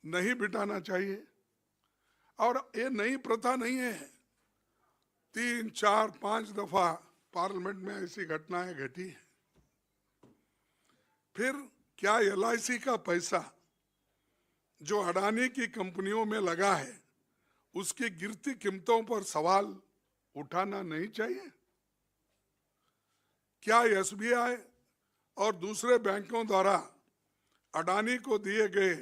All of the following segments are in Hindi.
नहीं बिठाना चाहिए। और ये नई प्रथा नहीं है, 3, 4, 5 दफा पार्लियामेंट में ऐसी घटनाएं घटी है। फिर क्या LIC का पैसा जो अडानी की कंपनियों में लगा है, उसकी गिरती कीमतों पर सवाल उठाना नहीं चाहिए? क्या SBI और दूसरे बैंकों द्वारा अडानी को दिए गए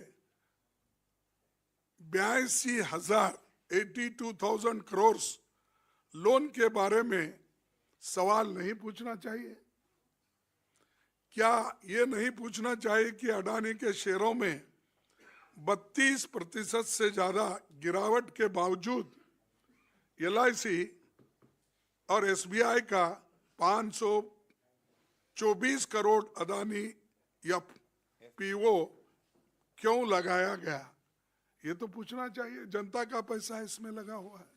82,000 करोड़ लोन के बारे में सवाल नहीं पूछना चाहिए? क्या ये नहीं पूछना चाहिए कि अडानी के शेयरों में 32% से ज्यादा गिरावट के बावजूद LIC और SBI का 524 करोड़ अडानी FPO क्यों लगाया गया? ये तो पूछना चाहिए। जनता का पैसा इसमें लगा हुआ है,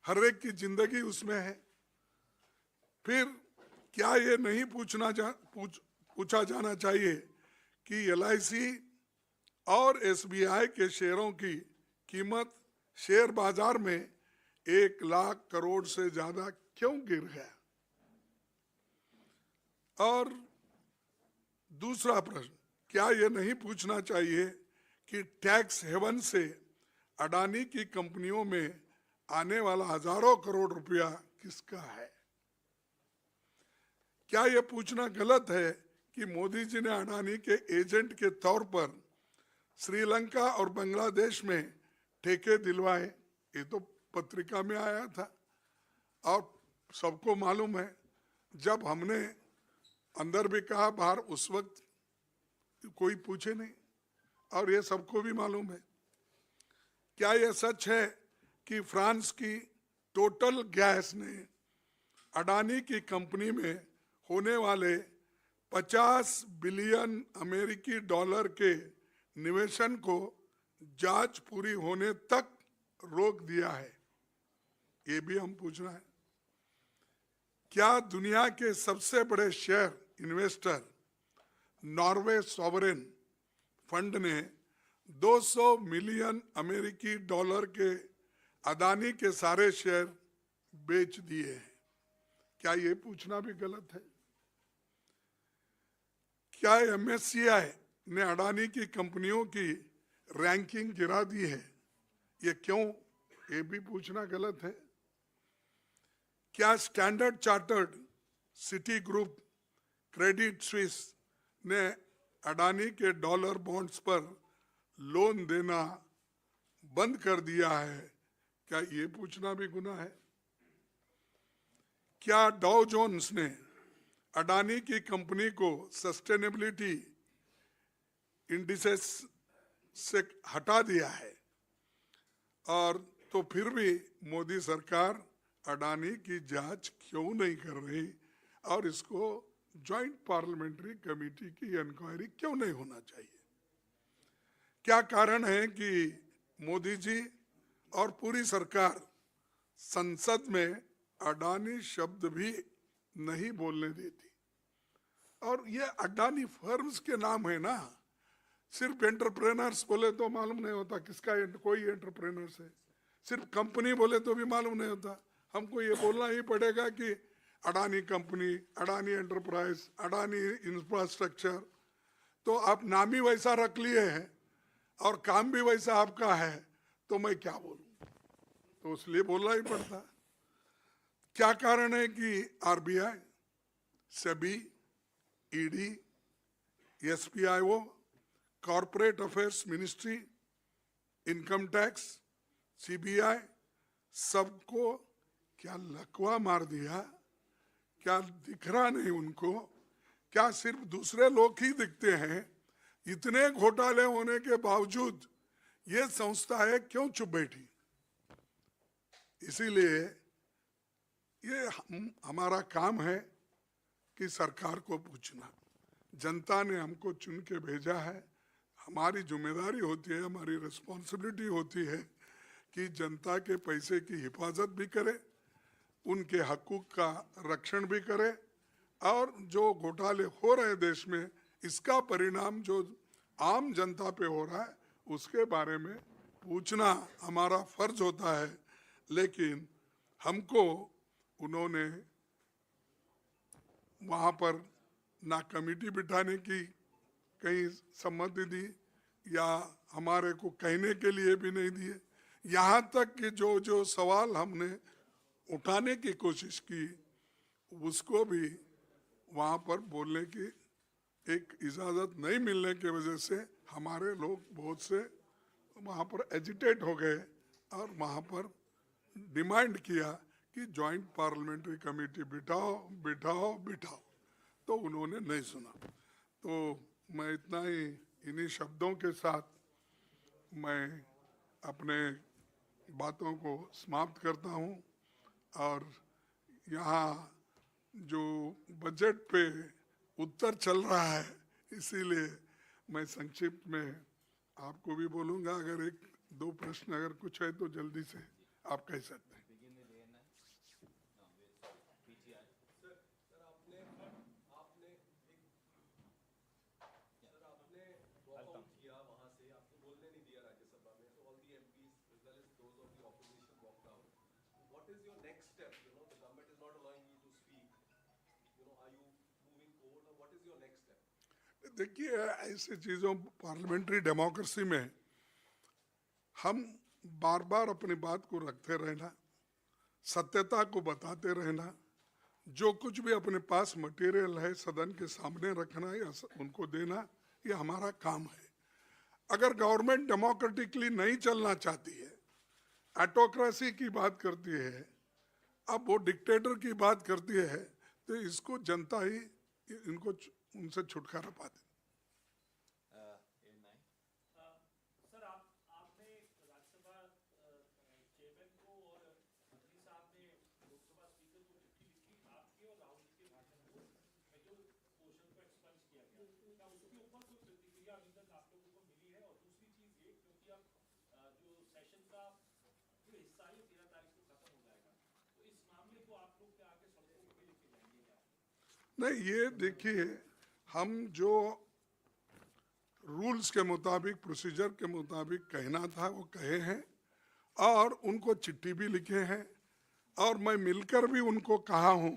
हर एक की जिंदगी उसमें है। फिर क्या ये नहीं पूछा जाना चाहिए कि LIC और SBI के शेयरों की कीमत शेयर बाजार में 1 लाख करोड़ से ज्यादा क्यों गिर गया? और दूसरा प्रश्न, क्या ये नहीं पूछना चाहिए कि टैक्स हेवन से अडानी की कंपनियों में आने वाला हजारों करोड़ रुपया किसका है? क्या यह पूछना गलत है कि मोदी जी ने अडानी के एजेंट के तौर पर श्रीलंका और बांग्लादेश में ठेके दिलवाए? ये तो पत्रिका में आया था और सबको मालूम है। जब हमने अंदर भी कहा, बाहर उस वक्त कोई पूछे नहीं, और ये सबको भी मालूम है। क्या यह सच है कि फ्रांस की टोटल गैस ने अडानी की कंपनी में होने वाले 50 बिलियन अमेरिकी डॉलर के निवेशन को जांच पूरी होने तक रोक दिया है? ये भी हम पूछना है। क्या दुनिया के सबसे बड़े share investor Norway sovereign fund ने 200 मिलियन अमेरिकी डॉलर के अडानी के सारे शेयर बेच दिए हैं? क्या ये पूछना भी गलत है? क्या MSCI ने अडानी की कंपनियों की रैंकिंग गिरा दी है? ये क्यों? ये भी पूछना गलत है। क्या standard chartered, city group, Credit Suisse ने अडानी के डॉलर बॉन्ड्स पर लोन देना बंद कर दिया है? क्या ये पूछना भी गुनाह है? क्या डाउ जोन्स ने अडानी की कंपनी को सस्टेनेबिलिटी इंडिसेस से हटा दिया है? और तो फिर भी मोदी सरकार अडानी की जांच क्यों नहीं कर रही और इसको ज्वाइंट पार्लियामेंट्री कमेटी की इंक्वायरी क्यों नहीं होना चाहिए? क्या कारण है कि मोदी जी और पूरी सरकार संसद में अडानी शब्द भी नहीं बोलने देती? और ये अडानी फर्म्स के नाम है ना, सिर्फ एंटरप्रेनर्स बोले तो मालूम नहीं होता किसका कोई एंटरप्रेनर्स है, सिर्फ कंपनी बोले तो भी मालूम नहीं होता। हमको ये बोलना ही पड़ेगा कि Adani company, Adani enterprise, Adani infrastructure. तो आप नाम ही वैसा रख लिए हैं और काम भी वैसा आपका है, तो मैं क्या बोलूं? तो इसलिए बोलना ही पड़ता। क्या कारण है कि RBI, SEBI, ED, SPIO, corporate affairs ministry, income tax, CBI सबको क्या लकवा मार दिया? क्या दिख रहा नहीं उनको? क्या सिर्फ दूसरे लोग ही दिखते हैं? इतने घोटाले होने के बावजूद ये संस्था है क्यों चुप बैठी? इसीलिए ये हमारा काम है कि सरकार को पूछना। जनता ने हमको चुन के भेजा है, हमारी जिम्मेदारी होती है, हमारी रिस्पॉन्सिबिलिटी होती है कि जनता के पैसे की हिफाजत भी करे, उनके हकूक का रक्षण भी करे, और जो घोटाले हो रहे देश में इसका परिणाम जो आम जनता पे हो रहा है उसके बारे में पूछना हमारा फर्ज होता है, लेकिन हमको उन्होंने वहाँ पर ना कमेटी बिठाने की कहीं सम्मति दी या हमारे को कहने के लिए भी नहीं दिए। यहाँ तक कि जो जो सवाल हमने उठाने की कोशिश की उसको भी वहाँ पर बोलने की एक इजाज़त नहीं मिलने की वजह से हमारे लोग बहुत से वहाँ पर एजिटेट हो गए और वहाँ पर डिमांड किया कि जॉइंट पार्लियामेंट्री कमेटी बिठाओ बिठाओ बिठाओ, तो उन्होंने नहीं सुना। तो मैं इतना ही इन्हीं शब्दों के साथ मैं अपने बातों को समाप्त करता हूँ। और यहाँ जो बजट पे उत्तर चल रहा है, इसीलिए मैं संक्षिप्त में आपको भी बोलूँगा, अगर एक दो प्रश्न अगर कुछ है तो जल्दी से आप कह सकते हैं। देखिए, ऐसी चीज़ों पार्लियामेंट्री डेमोक्रेसी में हम बार बार अपनी बात को रखते रहना, सत्यता को बताते रहना, जो कुछ भी अपने पास मटेरियल है सदन के सामने रखना या उनको देना, ये हमारा काम है। अगर गवर्नमेंट डेमोक्रेटिकली नहीं चलना चाहती है, ऑटोक्रेसी की बात करती है, अब वो डिक्टेटर की बात करती है, तो इसको जनता ही इनको उनसे छुटकारा पाती। सर, आपने राज्यसभा चेयरमैन को और मंत्री साहब ने लोकसभा स्पीकर को चिट्ठी लिखी आपके और राहुल जी के भाषण को, जो क्वेश्चन को एक्सपंज किया गया, क्या उसके ऊपर कोई प्रतिक्रिया अभी तक आप लोगों को मिली है? और दूसरी चीज ये, क्योंकि अब जो सेशन का जो हिस्सा है 13 तारीख को खत्म हो जाएगा, तो इस मामले को आप लोग क्या आगे सड़कों पे लेके जाएंगे क्या? नहीं, ये देखिए, हम जो रूल्स के मुताबिक प्रोसीजर के मुताबिक कहना था वो कहे हैं और उनको चिट्ठी भी लिखे हैं, और मैं मिलकर भी उनको कहा हूं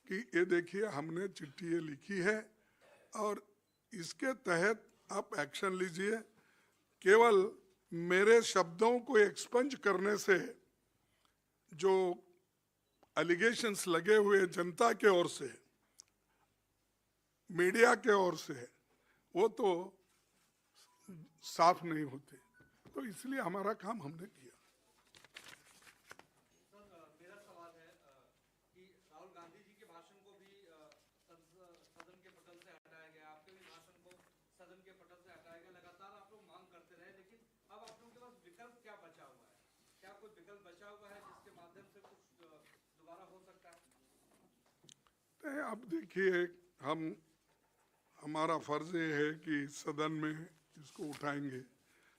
कि ये देखिए हमने चिट्ठी ये लिखी है और इसके तहत आप एक्शन लीजिए। केवल मेरे शब्दों को एक्सपंज करने से जो एलिगेशंस लगे हुए जनता के ओर से, मीडिया के ओर से, वो तो साफ नहीं होते, तो इसलिए हमारा काम हमने किया। सर, मेरा सवाल है कि राहुल गांधी जी के भाषण को भी सदन के पटल से हटाया गया, आपके भी भाषण को सदन के पटल से हटाया गया। लगातार आप लोग मांग करते रहे, लेकिन अब आप लोगों के पास विकल्प क्या बचा हुआ है? क्या कोई विकल्प बचा हुआ है जिसके माध्यम से कुछ दोबारा हो सकता है? अब देखिए, हमारा फर्ज ये है कि सदन में इसको उठाएंगे,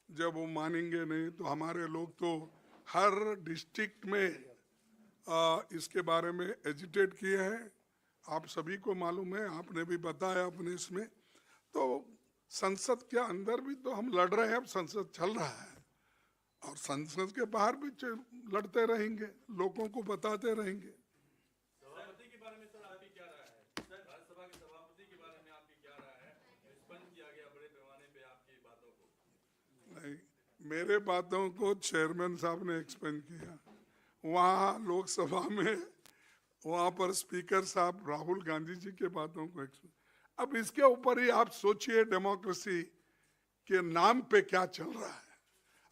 जब वो मानेंगे नहीं तो हमारे लोग तो हर डिस्ट्रिक्ट में इसके बारे में एजिटेट किए हैं। आप सभी को मालूम है, आपने भी बताया अपने इसमें, तो संसद के अंदर भी तो हम लड़ रहे हैं, अब संसद चल रहा है और संसद के बाहर भी लड़ते रहेंगे, लोगों को बताते रहेंगे। सभापति के बारे में सर आपकी क्या राय है? राज्यसभा के सभापति के बारे में आपकी क्या राय है? स्पंज किया गया बड़े पैमाने पे आपकी बातों को। नहीं, मेरे बातों को चेयरमैन साहब ने एक्सपेंड किया, वहाँ लोकसभा में वहाँ पर स्पीकर साहब राहुल गांधी जी के बातों को एक्सपेंड। अब इसके ऊपर ही आप सोचिए डेमोक्रेसी के नाम पे क्या चल रहा है।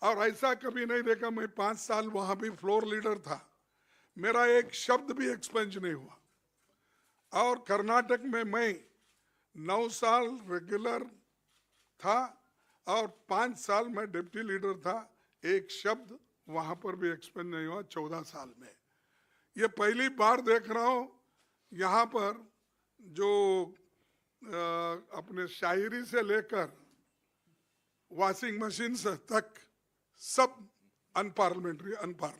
और ऐसा कभी नहीं देखा, मैं 5 साल वहाँ भी फ्लोर लीडर था, मेरा एक शब्द भी एक्सपेंज नहीं हुआ। और कर्नाटक में मैं 9 साल रेगुलर था और 5 साल मैं डिप्टी लीडर था, एक शब्द वहां पर भी एक्सपेंड नहीं हुआ 14 साल में। ये पहली बार देख रहा हूं यहाँ पर जो अपने शायरी से लेकर वॉशिंग मशीन से तक सब अनपार्लियामेंट्री। सरकार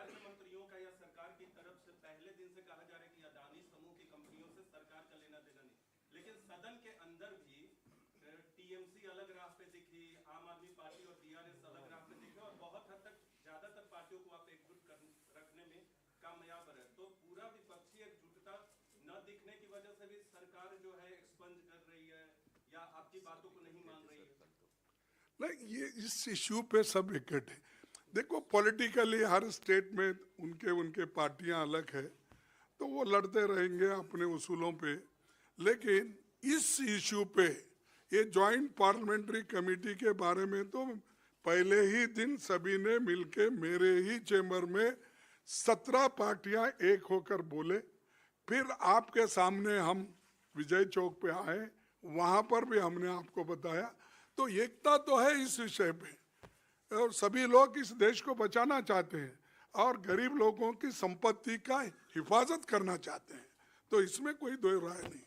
के मंत्रियों का या सरकार की तरफ से पहले दिन से कहा जा रहा है कि अडानी समूह की कंपनियों से सरकार का लेना देना नहीं, लेकिन सदन के टीएमसी अलग राह पे दिखी, आम आदमी पार्टी और डीआरएस अलग राह पे दिखे, और बहुत हद तक ज्यादातर पार्टियों को आप एकजुट रखने में कामयाब रहे। तो पूरा विपक्षी एकजुटता न दिखने की वजह से भी सरकार जो है एक्सपंज कर रही है या आपकी बातों को नहीं मान रही है? नहीं, ये इस इश्यू पे सब इकट्ठे है। देखो, पॉलिटिकली हर स्टेट में उनके उनके पार्टियां अलग है, तो वो लड़ते रहेंगे अपने उसूलों पे। लेकिन इस इश्यू पे ये जॉइंट पार्लियामेंट्री कमेटी के बारे में तो पहले ही दिन सभी ने मिलके मेरे ही चेंबर में 17 पार्टियां एक होकर बोले। फिर आपके सामने हम विजय चौक पे आए, वहां पर भी हमने आपको बताया। तो एकता तो है इस विषय पे, और सभी लोग इस देश को बचाना चाहते हैं और गरीब लोगों की संपत्ति का हिफाजत करना चाहते हैं, तो इसमें कोई दो राय नहीं।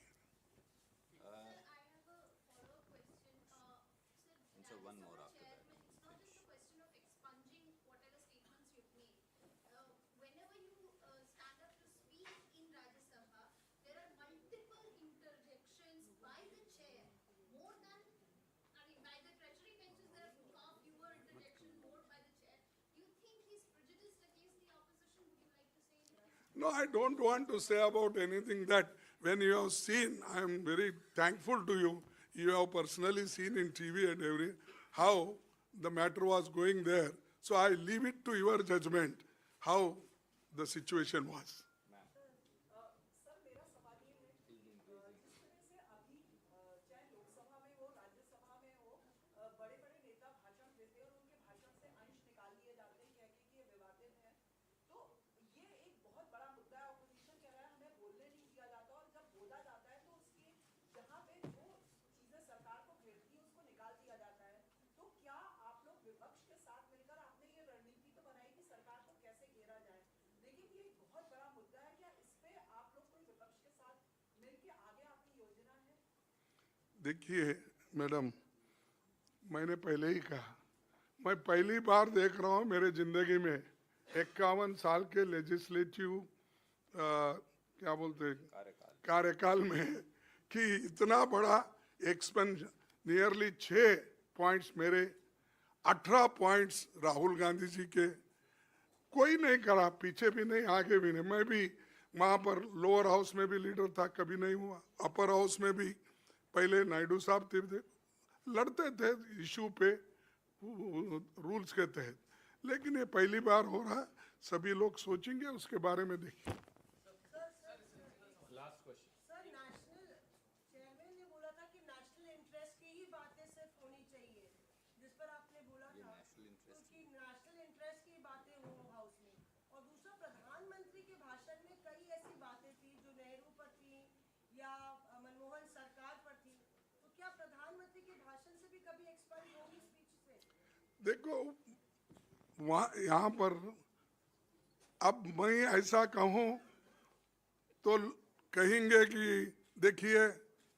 One more after that. It's not just a question of expunging whatever statements you've made. Whenever you stand up to speak in Rajya Sabha, there are multiple interjections by the chair, more than, I mean, by the Treasury benches, there are far fewer interjections, more by the chair. Do you think he's prejudiced against the opposition? Would you like to say anything? No, I don't want to say about anything that when you have seen, I am very thankful to you. You have personally seen in TV and how the matter was going there. So I leave it to your judgment how the situation was. Sir मेरा सवाल ये है कि जिस तरह से अभी चाहे लोकसभा में हो राज्यसभा में हो बड़े बड़े नेता भाषण देते हैं और उनके भाषण से अंश निकाल लिए जाते हैं कह के कि ये विवादित है, तो ये एक बहुत बड़ा मुद्दा है। ऑपोजिशन कह रहा है हमें बोलने नहीं दिया जाता, और जब बोला जाता है तो उसकी जहाँ पे जो चीजें सरकार को घेरती है उसको निकाल दिया जाता है। तो क्या आप लोग विपक्ष के साथ मिलकर, आपने ये रणनीति तो बनाई कि सरकार को कैसे घेरा जाए, लेकिन ये एक बहुत बड़ा मुद्दा है, क्या इस पे आप लोग कोई विपक्ष के साथ मिलके आगे आपकी योजना है? देखिए मैडम, मैंने पहले ही कहा, मैं पहली बार देख रहा हूँ मेरे जिंदगी में 51 साल के लेजिस्लेटिव क्या बोलते हैं कार्यकाल में कि इतना बड़ा एक्सपेंशन, नियरली 6 पॉइंट्स मेरे, 18 पॉइंट्स राहुल गांधी जी के, कोई नहीं करा, पीछे भी नहीं आगे भी नहीं। मैं भी वहाँ पर लोअर हाउस में भी लीडर था, कभी नहीं हुआ। अपर हाउस में भी पहले नायडू साहब थे, लड़ते थे इशू पे रूल्स के तहत, लेकिन ये पहली बार हो रहा है। सभी लोग सोचेंगे उसके बारे में। देखिए last question. Sir national chairman ने बोला था कि नेशनल इंटरेस्ट की ही बातें सिर्फ होनी चाहिए, जिस पर आपने बोला था कि नेशनल इंटरेस्ट की बातें हो हाउस में। और दूसरा, प्रधानमंत्री के भाषण में कई ऐसी बातें थी जो नेहरू पर थी या मनमोहन सरकार पर थी, तो क्या प्रधानमंत्री के भाषण से भी कभी एक्सपेंड होगी स्पीच से? देखो, वहाँ यहाँ पर अब मैं ऐसा कहूँ तो कहेंगे कि देखिए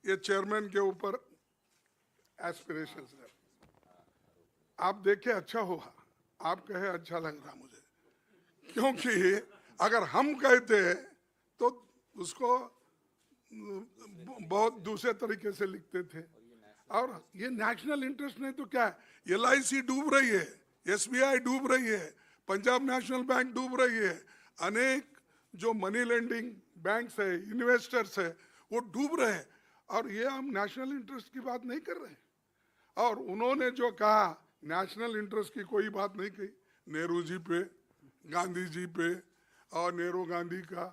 ये चेयरमैन के ऊपर एस्पिरेशंस है। आप देखे अच्छा हुआ, आप कहे अच्छा लग रहा मुझे, क्योंकि अगर हम कहते तो उसको बहुत दूसरे तरीके से लिखते थे। और ये नेशनल इंटरेस्ट नहीं तो क्या है, LIC डूब रही है, SBI डूब रही है, पंजाब नेशनल बैंक डूब रही है, अनेक जो मनी लेंडिंग बैंक्स है, इन्वेस्टर्स है, वो डूब रहे हैं, और ये हम नेशनल इंटरेस्ट की बात नहीं कर रहे हैं। और उन्होंने जो कहा, नेशनल इंटरेस्ट की कोई बात नहीं कही। नेहरू जी पे, गांधी जी पे, और नेहरू गांधी का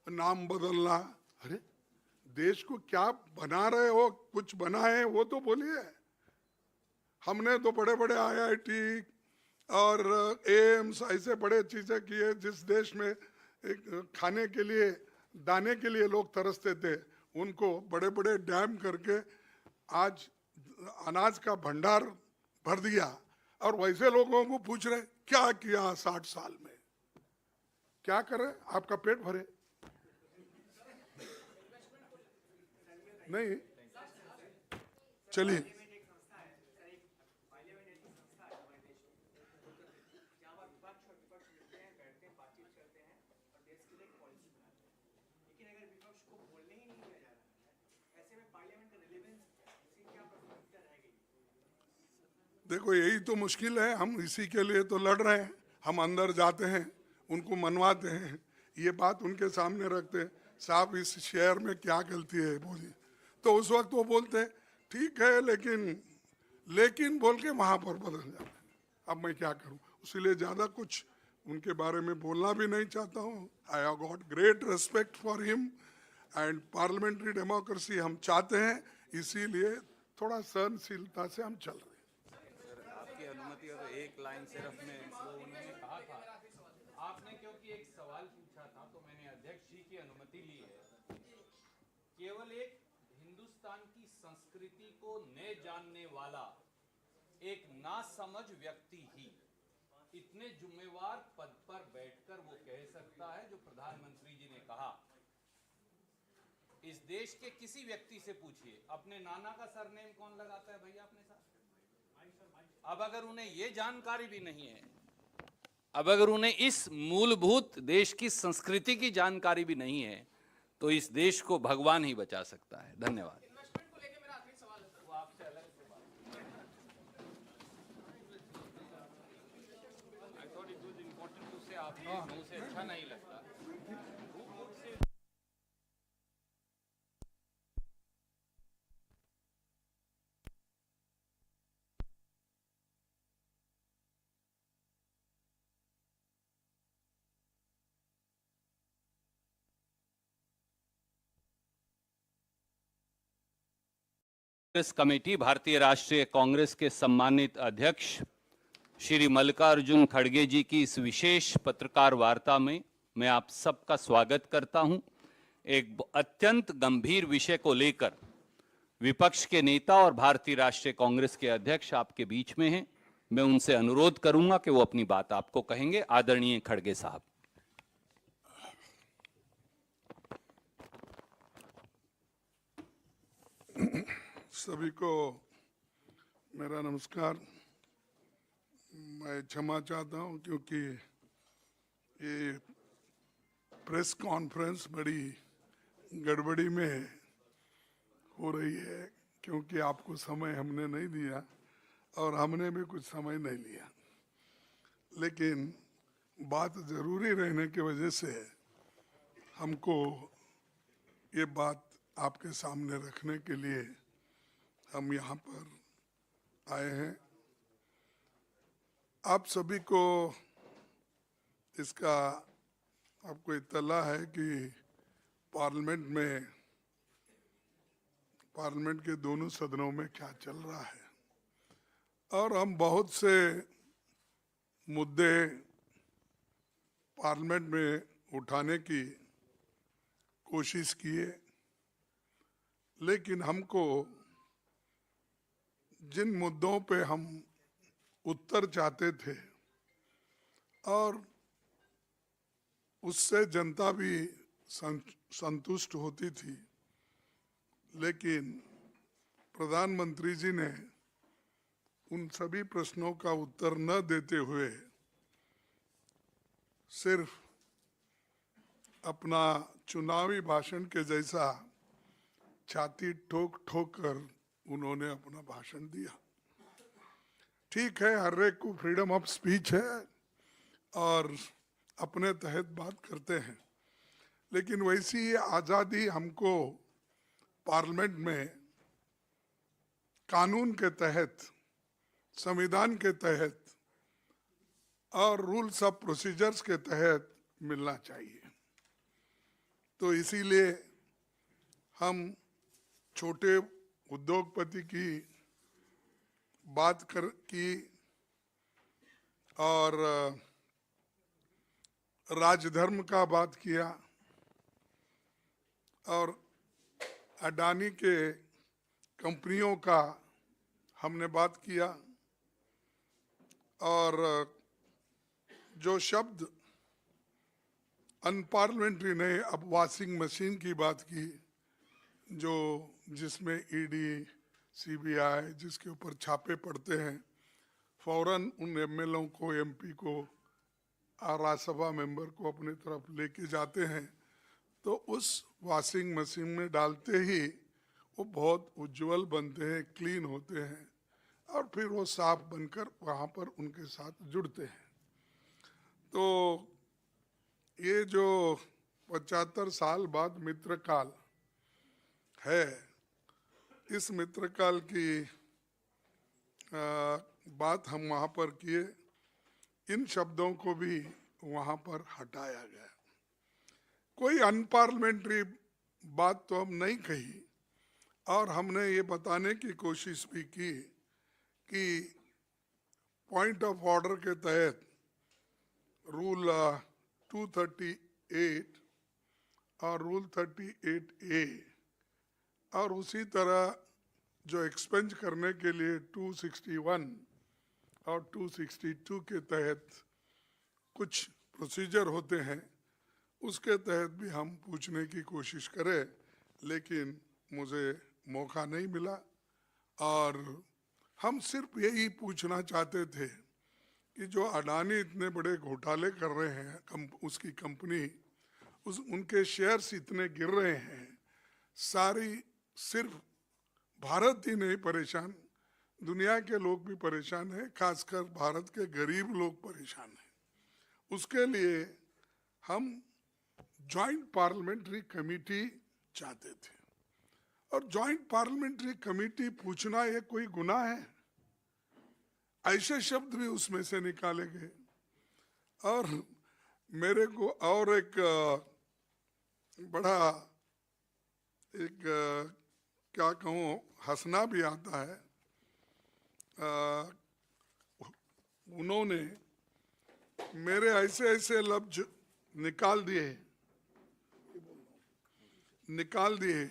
नाम बदलना, अरे देश को क्या बना रहे हो, कुछ बना है वो तो बोलिए। हमने तो बड़े बड़े IIT और AIIMS ऐसे बड़े चीजें किए, जिस देश में एक खाने के लिए, दाने के लिए लोग तरसते थे, उनको बड़े बड़े डैम करके आज अनाज का भंडार भर दिया। और वैसे लोगों को पूछ रहे क्या किया 60 साल में, क्या करे, आपका पेट भरे? नहीं, चलिए। देखो यही तो मुश्किल है, हम इसी के लिए तो लड़ रहे हैं। हम अंदर जाते हैं, उनको मनवाते हैं, ये बात उनके सामने रखते हैं, साहब इस शहर में क्या गलती है बोलिए, तो उस वक्त वो बोलते ठीक है लेकिन बोल के वहां पर बदल जाते हैं। अब मैं क्या करूं, इसीलिए ज्यादा कुछ उनके बारे में बोलना भी नहीं चाहता हूं। I have got great respect for him and parliamentary democracy हम चाहते हैं, इसीलिए थोड़ा सहनशीलता से हम चल रहे हैं। आपकी अनुमति हो तो एक लाइन सिर्फ में वो उन्होंने कहा था, आपने क्योंकि एक सवाल पूछा था तो मैंने अध्यक्ष जी की अनुमति ली है। केवल एक हिंदुस्तान की संस्कृति को न जानने वाला एक नासमझ व्यक्ति ही इतने जुम्मेवार पद पर बैठकर वो कह सकता है जो प्रधानमंत्री जी ने कहा। इस देश के किसी व्यक्ति से पूछिए, अपने नाना का सरनेम कौन लगाता है भैया अपने साथ? अब अगर उन्हें ये जानकारी भी नहीं है, अब अगर उन्हें इस मूलभूत देश की संस्कृति की जानकारी भी नहीं है, तो इस देश को भगवान ही बचा सकता है। धन्यवाद। इन्वेस्टमेंट को लेकर मेरा आखिरी सवाल है। वो आपसे अलग से बात। I thought it was important to say आपने मुंह से अच्छा नहीं लगता। कांग्रेस कमेटी भारतीय राष्ट्रीय कांग्रेस के सम्मानित अध्यक्ष श्री मल्लिकार्जुन खड़गे जी की इस विशेष पत्रकार वार्ता में मैं आप सबका स्वागत करता हूं। एक अत्यंत गंभीर विषय को लेकर विपक्ष के नेता और भारतीय राष्ट्रीय कांग्रेस के अध्यक्ष आपके बीच में हैं। मैं उनसे अनुरोध करूंगा कि वो अपनी बात आपको कहेंगे। आदरणीय खड़गे साहब। सभी को मेरा नमस्कार। मैं क्षमा चाहता हूं क्योंकि ये प्रेस कॉन्फ्रेंस बड़ी गड़बड़ी में हो रही है, क्योंकि आपको समय हमने नहीं दिया और हमने भी कुछ समय नहीं लिया, लेकिन बात जरूरी रहने की वजह से हमको ये बात आपके सामने रखने के लिए हम यहाँ पर आए हैं। आप सभी को इसका आपको इत्तला है कि पार्लियामेंट के दोनों सदनों में क्या चल रहा है, और हम बहुत से मुद्दे पार्लियामेंट में उठाने की कोशिश किए, लेकिन हमको जिन मुद्दों पे हम उत्तर चाहते थे और उससे जनता भी संतुष्ट होती थी, लेकिन प्रधानमंत्री जी ने उन सभी प्रश्नों का उत्तर न देते हुए सिर्फ अपना चुनावी भाषण के जैसा छाती ठोक ठोक कर उन्होंने अपना भाषण दिया। ठीक है, हर एक को फ्रीडम ऑफ स्पीच है और अपने तहत बात करते हैं, लेकिन वैसी ये आज़ादी हमको पार्लियामेंट में कानून के तहत, संविधान के तहत और रूल्स ऑफ प्रोसीजर्स के तहत मिलना चाहिए। तो इसीलिए हम छोटे उद्योगपति की बात की और राजधर्म का बात किया और अडानी के कंपनियों का हमने बात किया, और जो शब्द अनपार्लियामेंट्री ने अब वॉशिंग मशीन की बात की, जो जिसमें ईडी सीबीआई जिसके ऊपर छापे पड़ते हैं, फौरन उन एमएलओ को, एमपी को और राज्यसभा मेंबर को अपनी तरफ लेके जाते हैं, तो उस वॉशिंग मशीन में डालते ही वो बहुत उज्जवल बनते हैं, क्लीन होते हैं और फिर वो साफ बनकर वहाँ पर उनके साथ जुड़ते हैं। तो ये जो 75 साल बाद मित्रकाल है, इस मित्रकाल की बात हम वहाँ पर किए। इन शब्दों को भी वहाँ पर हटाया गया। कोई अनपार्लियामेंट्री बात तो हम नहीं कही, और हमने ये बताने की कोशिश भी की कि पॉइंट ऑफ ऑर्डर के तहत रूल 238 और रूल 38A और उसी तरह जो एक्सपेंज करने के लिए 261 और 262 के तहत कुछ प्रोसीजर होते हैं, उसके तहत भी हम पूछने की कोशिश करें, लेकिन मुझे मौका नहीं मिला। और हम सिर्फ यही पूछना चाहते थे कि जो अडानी इतने बड़े घोटाले कर रहे हैं, उसकी कंपनी, उनके शेयर्स इतने गिर रहे हैं, सारी सिर्फ भारत ही नहीं परेशान, दुनिया के लोग भी परेशान हैं, खासकर भारत के गरीब लोग परेशान हैं। उसके लिए हम जॉइंट पार्लियामेंट्री कमेटी चाहते थे। और जॉइंट पार्लियामेंट्री कमेटी पूछना ये कोई गुनाह है? ऐसे शब्द भी उसमें से निकाले गए। और मेरे को और एक बड़ा क्या कहूँ, हंसना भी आता है। उन्होंने मेरे ऐसे ऐसे लफ्ज निकाल दिए।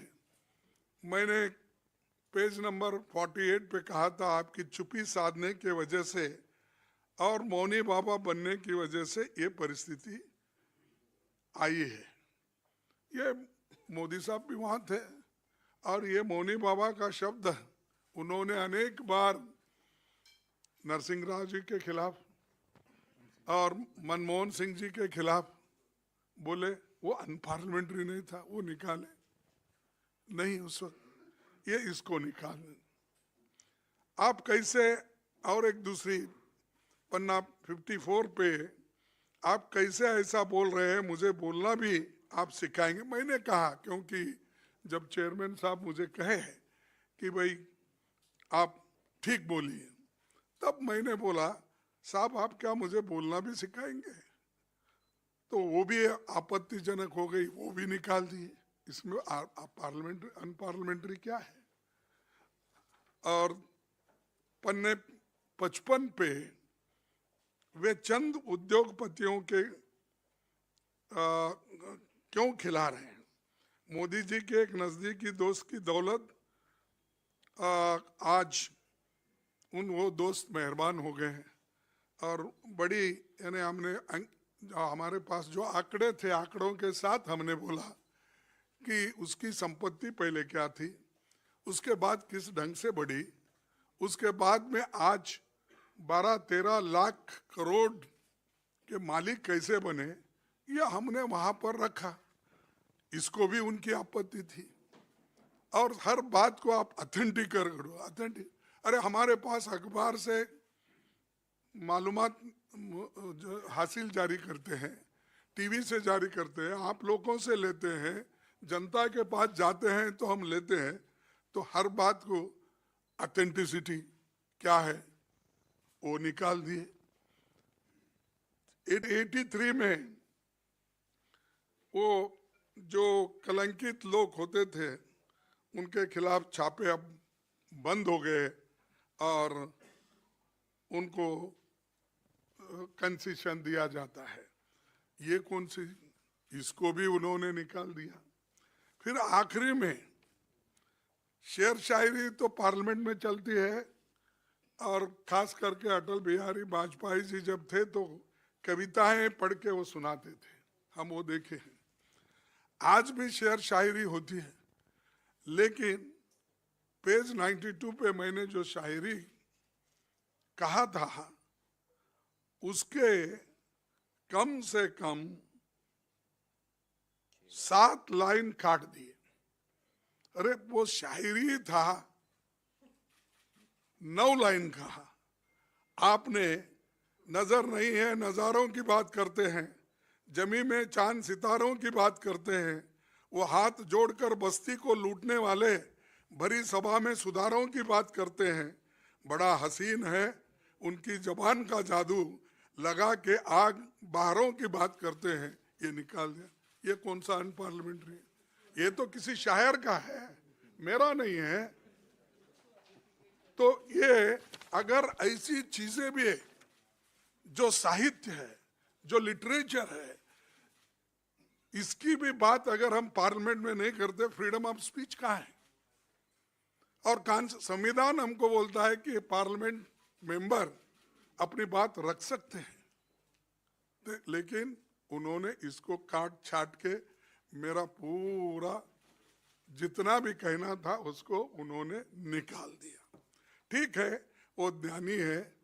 मैंने पेज नंबर 48 पे कहा था, आपकी चुप्पी साधने के वजह से और मौनी बाबा बनने की वजह से ये परिस्थिति आई है। ये मोदी साहब भी वहाँ थे, और ये मौनी बाबा का शब्द उन्होंने अनेक बार नरसिंह राव जी के खिलाफ और मनमोहन सिंह जी के खिलाफ बोले। वो अनपार्लियामेंट्री नहीं था, वो निकाले नहीं उस वक्त, ये इसको निकाले। आप कैसे, और एक दूसरी पन्ना 54 पे आप कैसे ऐसा बोल रहे हैं, मुझे बोलना भी आप सिखाएंगे। मैंने कहा, क्योंकि जब चेयरमैन साहब मुझे कहे कि भाई आप ठीक बोलिए, तब मैंने बोला, साहब आप क्या मुझे बोलना भी सिखाएंगे? तो वो भी आपत्तिजनक हो गई, वो भी निकाल दिए। इसमें पार्लियामेंट्री अनपार्लियामेंट्री क्या है? और पन्ने 55 पे वे चंद उद्योगपतियों के क्यों खिला रहे हैं? मोदी जी के एक नजदीकी दोस्त की दौलत आज वो दोस्त मेहरबान हो गए हैं, और बड़ी, यानी हमने हमारे पास जो आंकड़े थे, आंकड़ों के साथ हमने बोला कि उसकी संपत्ति पहले क्या थी, उसके बाद किस ढंग से बढ़ी, उसके बाद में आज 12-13 लाख करोड़ के मालिक कैसे बने, यह हमने वहां पर रखा। इसको भी उनकी आपत्ति थी। और हर बात को आप ऑथेंटिक करो, ऑथेंटिक। अरे हमारे पास अखबार से मालूमात हासिल जारी करते हैं, टीवी से जारी करते हैं, आप लोगों से लेते हैं, जनता के पास जाते हैं तो हम लेते हैं। तो हर बात को ऑथेंटिसिटी क्या है वो निकाल दिए। 83 में वो जो कलंकित लोग होते थे उनके खिलाफ छापे अब बंद हो गए और उनको कंसेशन दिया जाता है। ये कौन सी, इसको भी उन्होंने निकाल दिया। फिर आखिरी में शेर शायरी तो पार्लियामेंट में चलती है, और खास करके अटल बिहारी वाजपेयी जी जब थे तो कविताएं पढ़ के वो सुनाते थे, हम वो देखे हैं। आज भी शेर शायरी होती है, लेकिन पेज 92 पे मैंने जो शायरी कहा था उसके कम से कम 7 लाइन काट दिए। अरे वो शायरी था, 9 लाइन कहा। आपने नजर नहीं है नजारों की बात करते हैं, जमी में चांद सितारों की बात करते हैं, वो हाथ जोड़कर बस्ती को लूटने वाले भरी सभा में सुधारों की बात करते हैं। बड़ा हसीन है उनकी जबान का जादू, लगा के आग बाहरों की बात करते हैं। ये निकाल दिया। ये कौन सा अनपार्लियामेंट्री है? ये तो किसी शायर का है, मेरा नहीं है। तो ये अगर ऐसी चीजें भी है, जो साहित्य है, जो लिटरेचर है, इसकी भी बात अगर हम पार्लियामेंट में नहीं करते, फ्रीडम ऑफ स्पीच कहाँ है? और संविधान हमको बोलता है कि पार्लियामेंट मेंबर अपनी बात रख सकते हैं, लेकिन उन्होंने इसको काट छाट के मेरा पूरा जितना भी कहना था उसको उन्होंने निकाल दिया। ठीक है, वो ज्ञानी है,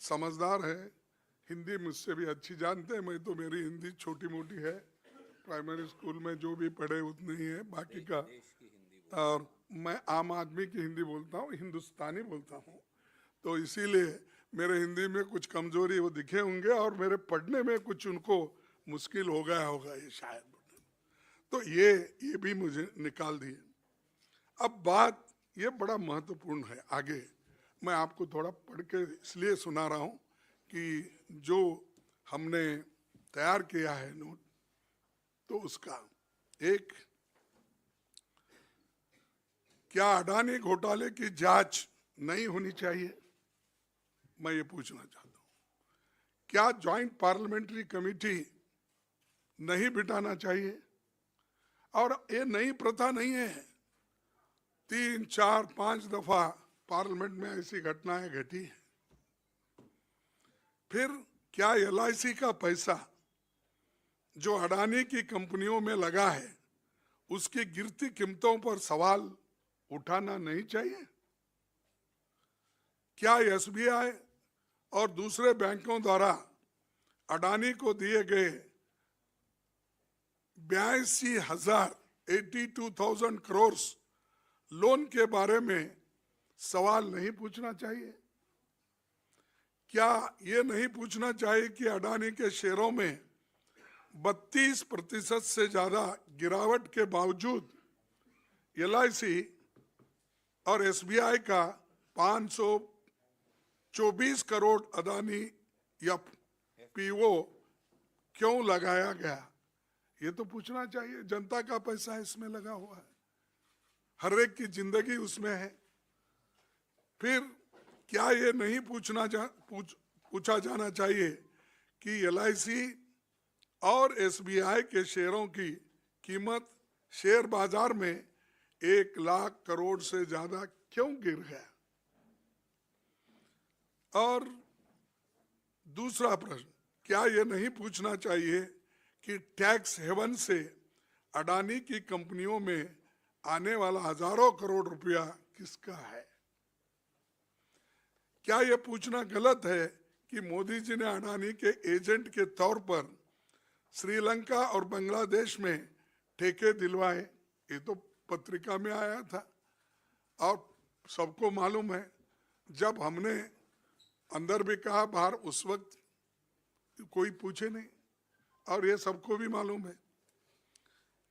समझदार है, हिंदी मुझसे भी अच्छी जानते हैं। मैं तो मेरी हिंदी छोटी मोटी है, प्राइमरी स्कूल में जो भी पढ़े उतनी ही है, बाकी का। और मैं आम आदमी की हिंदी बोलता हूँ, हिंदुस्तानी बोलता हूँ, तो इसीलिए मेरे हिंदी में कुछ कमजोरी वो दिखे होंगे और मेरे पढ़ने में कुछ उनको मुश्किल हो गया होगा ये शायद। तो ये भी मुझे निकाल दिए। अब बात ये बड़ा महत्वपूर्ण है। आगे मैं आपको थोड़ा पढ़ के इसलिए सुना रहा हूँ कि जो हमने तैयार किया है नोट, तो उसका एक, क्या अडानी घोटाले की जांच नहीं होनी चाहिए? मैं ये पूछना चाहता हूं। क्या ज्वाइंट पार्लियामेंट्री कमेटी नहीं बिठाना चाहिए? और ये नई प्रथा नहीं है, 3, 4, 5 दफा पार्लियामेंट में ऐसी घटनाएं घटी है। फिर क्या LIC का पैसा जो अडानी की कंपनियों में लगा है, उसकी गिरती कीमतों पर सवाल उठाना नहीं चाहिए? क्या SBI और दूसरे बैंकों द्वारा अडानी को दिए गए 82,000 करोड़ लोन के बारे में सवाल नहीं पूछना चाहिए? क्या ये नहीं पूछना चाहिए कि अडानी के शेयरों में 32% से ज्यादा गिरावट के बावजूद LIC और SBI का 524 करोड़ अडानी या PO क्यों लगाया गया? ये तो पूछना चाहिए। जनता का पैसा इसमें लगा हुआ है, हर एक की जिंदगी उसमें है। फिर क्या ये नहीं पूछा जाना चाहिए कि LIC और SBI के शेयरों की कीमत शेयर बाजार में 1 लाख करोड़ से ज्यादा क्यों गिर गया? और दूसरा प्रश्न, क्या यह नहीं पूछना चाहिए कि टैक्स हेवन से अडानी की कंपनियों में आने वाला हजारों करोड़ रुपया किसका है? क्या यह पूछना गलत है कि मोदी जी ने अडानी के एजेंट के तौर पर श्रीलंका और बांग्लादेश में ठेके दिलवाए? ये तो पत्रिका में आया था और सबको मालूम है। जब हमने अंदर भी कहा, बाहर उस वक्त कोई पूछे नहीं, और ये सबको भी मालूम है।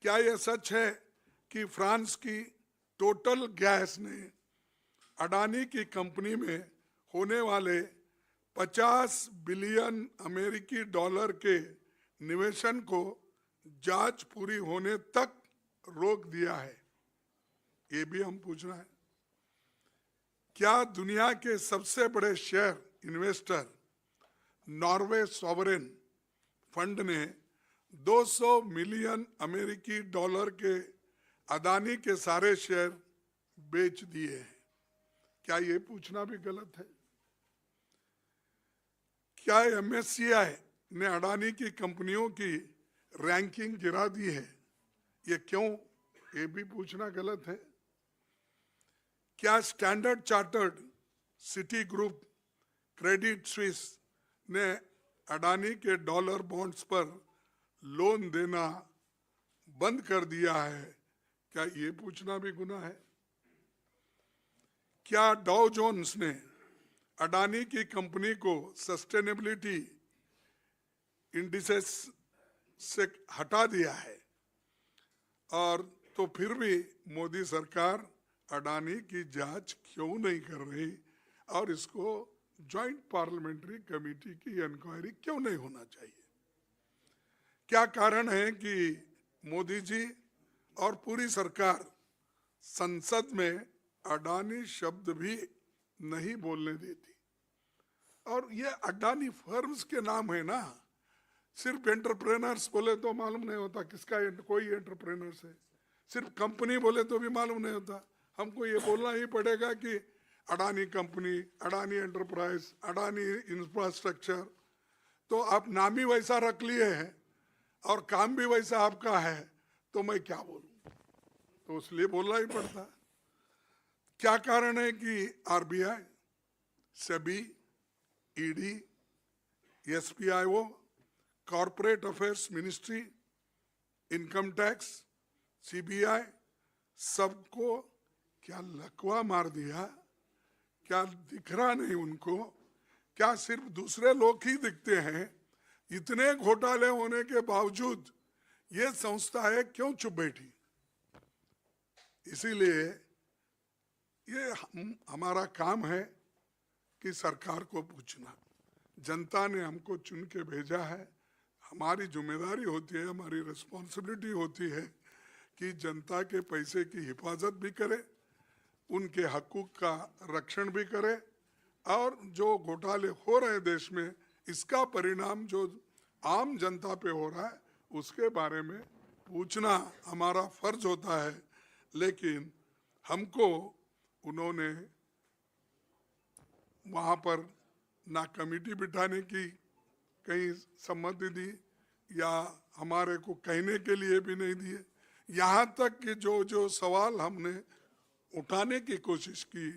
क्या यह सच है कि फ्रांस की टोटल गैस ने अडानी की कंपनी में होने वाले 50 बिलियन अमेरिकी डॉलर के निवेशन को जांच पूरी होने तक रोक दिया है? ये भी हम पूछना है। क्या दुनिया के सबसे बड़े share investor Norway sovereign fund ने 200 मिलियन अमेरिकी डॉलर के अडानी के सारे शेयर बेच दिए हैं? क्या ये पूछना भी गलत है? क्या MSCI ने अडानी की कंपनियों की रैंकिंग गिरा दी है? ये क्यों? ये भी पूछना गलत है। क्या standard chartered, city group, Credit Suisse ने अडानी के डॉलर बॉन्ड्स पर लोन देना बंद कर दिया है? क्या ये पूछना भी गुनाह है? क्या डाउ जोन्स ने अडानी की कंपनी को सस्टेनेबिलिटी इंडिसेस से हटा दिया है, और तो फिर भी मोदी सरकार अडानी की जांच क्यों नहीं कर रही और इसको जॉइंट पार्लियामेंट्री कमेटी की इंक्वायरी क्यों नहीं होना चाहिए? क्या कारण है कि मोदी जी और पूरी सरकार संसद में अडानी शब्द भी नहीं बोलने देती? और ये अडानी फर्म्स के नाम है ना, सिर्फ एंटरप्रेनर्स बोले तो मालूम नहीं होता किसका कोई एंटरप्रेनर्स है, सिर्फ कंपनी बोले तो भी मालूम नहीं होता। हमको ये बोलना ही पड़ेगा कि Adani company, Adani enterprise, Adani infrastructure. तो आप नाम ही वैसा रख लिए हैं और काम भी वैसा आपका है, तो मैं क्या बोलूं? तो इसलिए बोलना ही पड़ता। क्या कारण है कि RBI, SEBI, ED, SPIO, corporate affairs ministry, income tax, CBI, सबको क्या लकवा मार दिया? क्या दिख रहा नहीं उनको? क्या सिर्फ दूसरे लोग ही दिखते हैं? इतने घोटाले होने के बावजूद ये संस्थाएं क्यों चुप बैठी? इसीलिए ये हमारा काम है कि सरकार को पूछना। जनता ने हमको चुन के भेजा है, हमारी जिम्मेदारी होती है, हमारी रिस्पॉन्सिबिलिटी होती है कि जनता के पैसे की हिफाजत भी करे, उनके हकूक का रक्षण भी करे, और जो घोटाले हो रहे हैं देश में, इसका परिणाम जो आम जनता पे हो रहा है उसके बारे में पूछना हमारा फर्ज होता है। लेकिन हमको उन्होंने वहाँ पर ना कमेटी बिठाने की कहीं सम्मति दी या हमारे को कहने के लिए भी नहीं दिए। यहाँ तक कि जो जो सवाल हमने उठाने की कोशिश की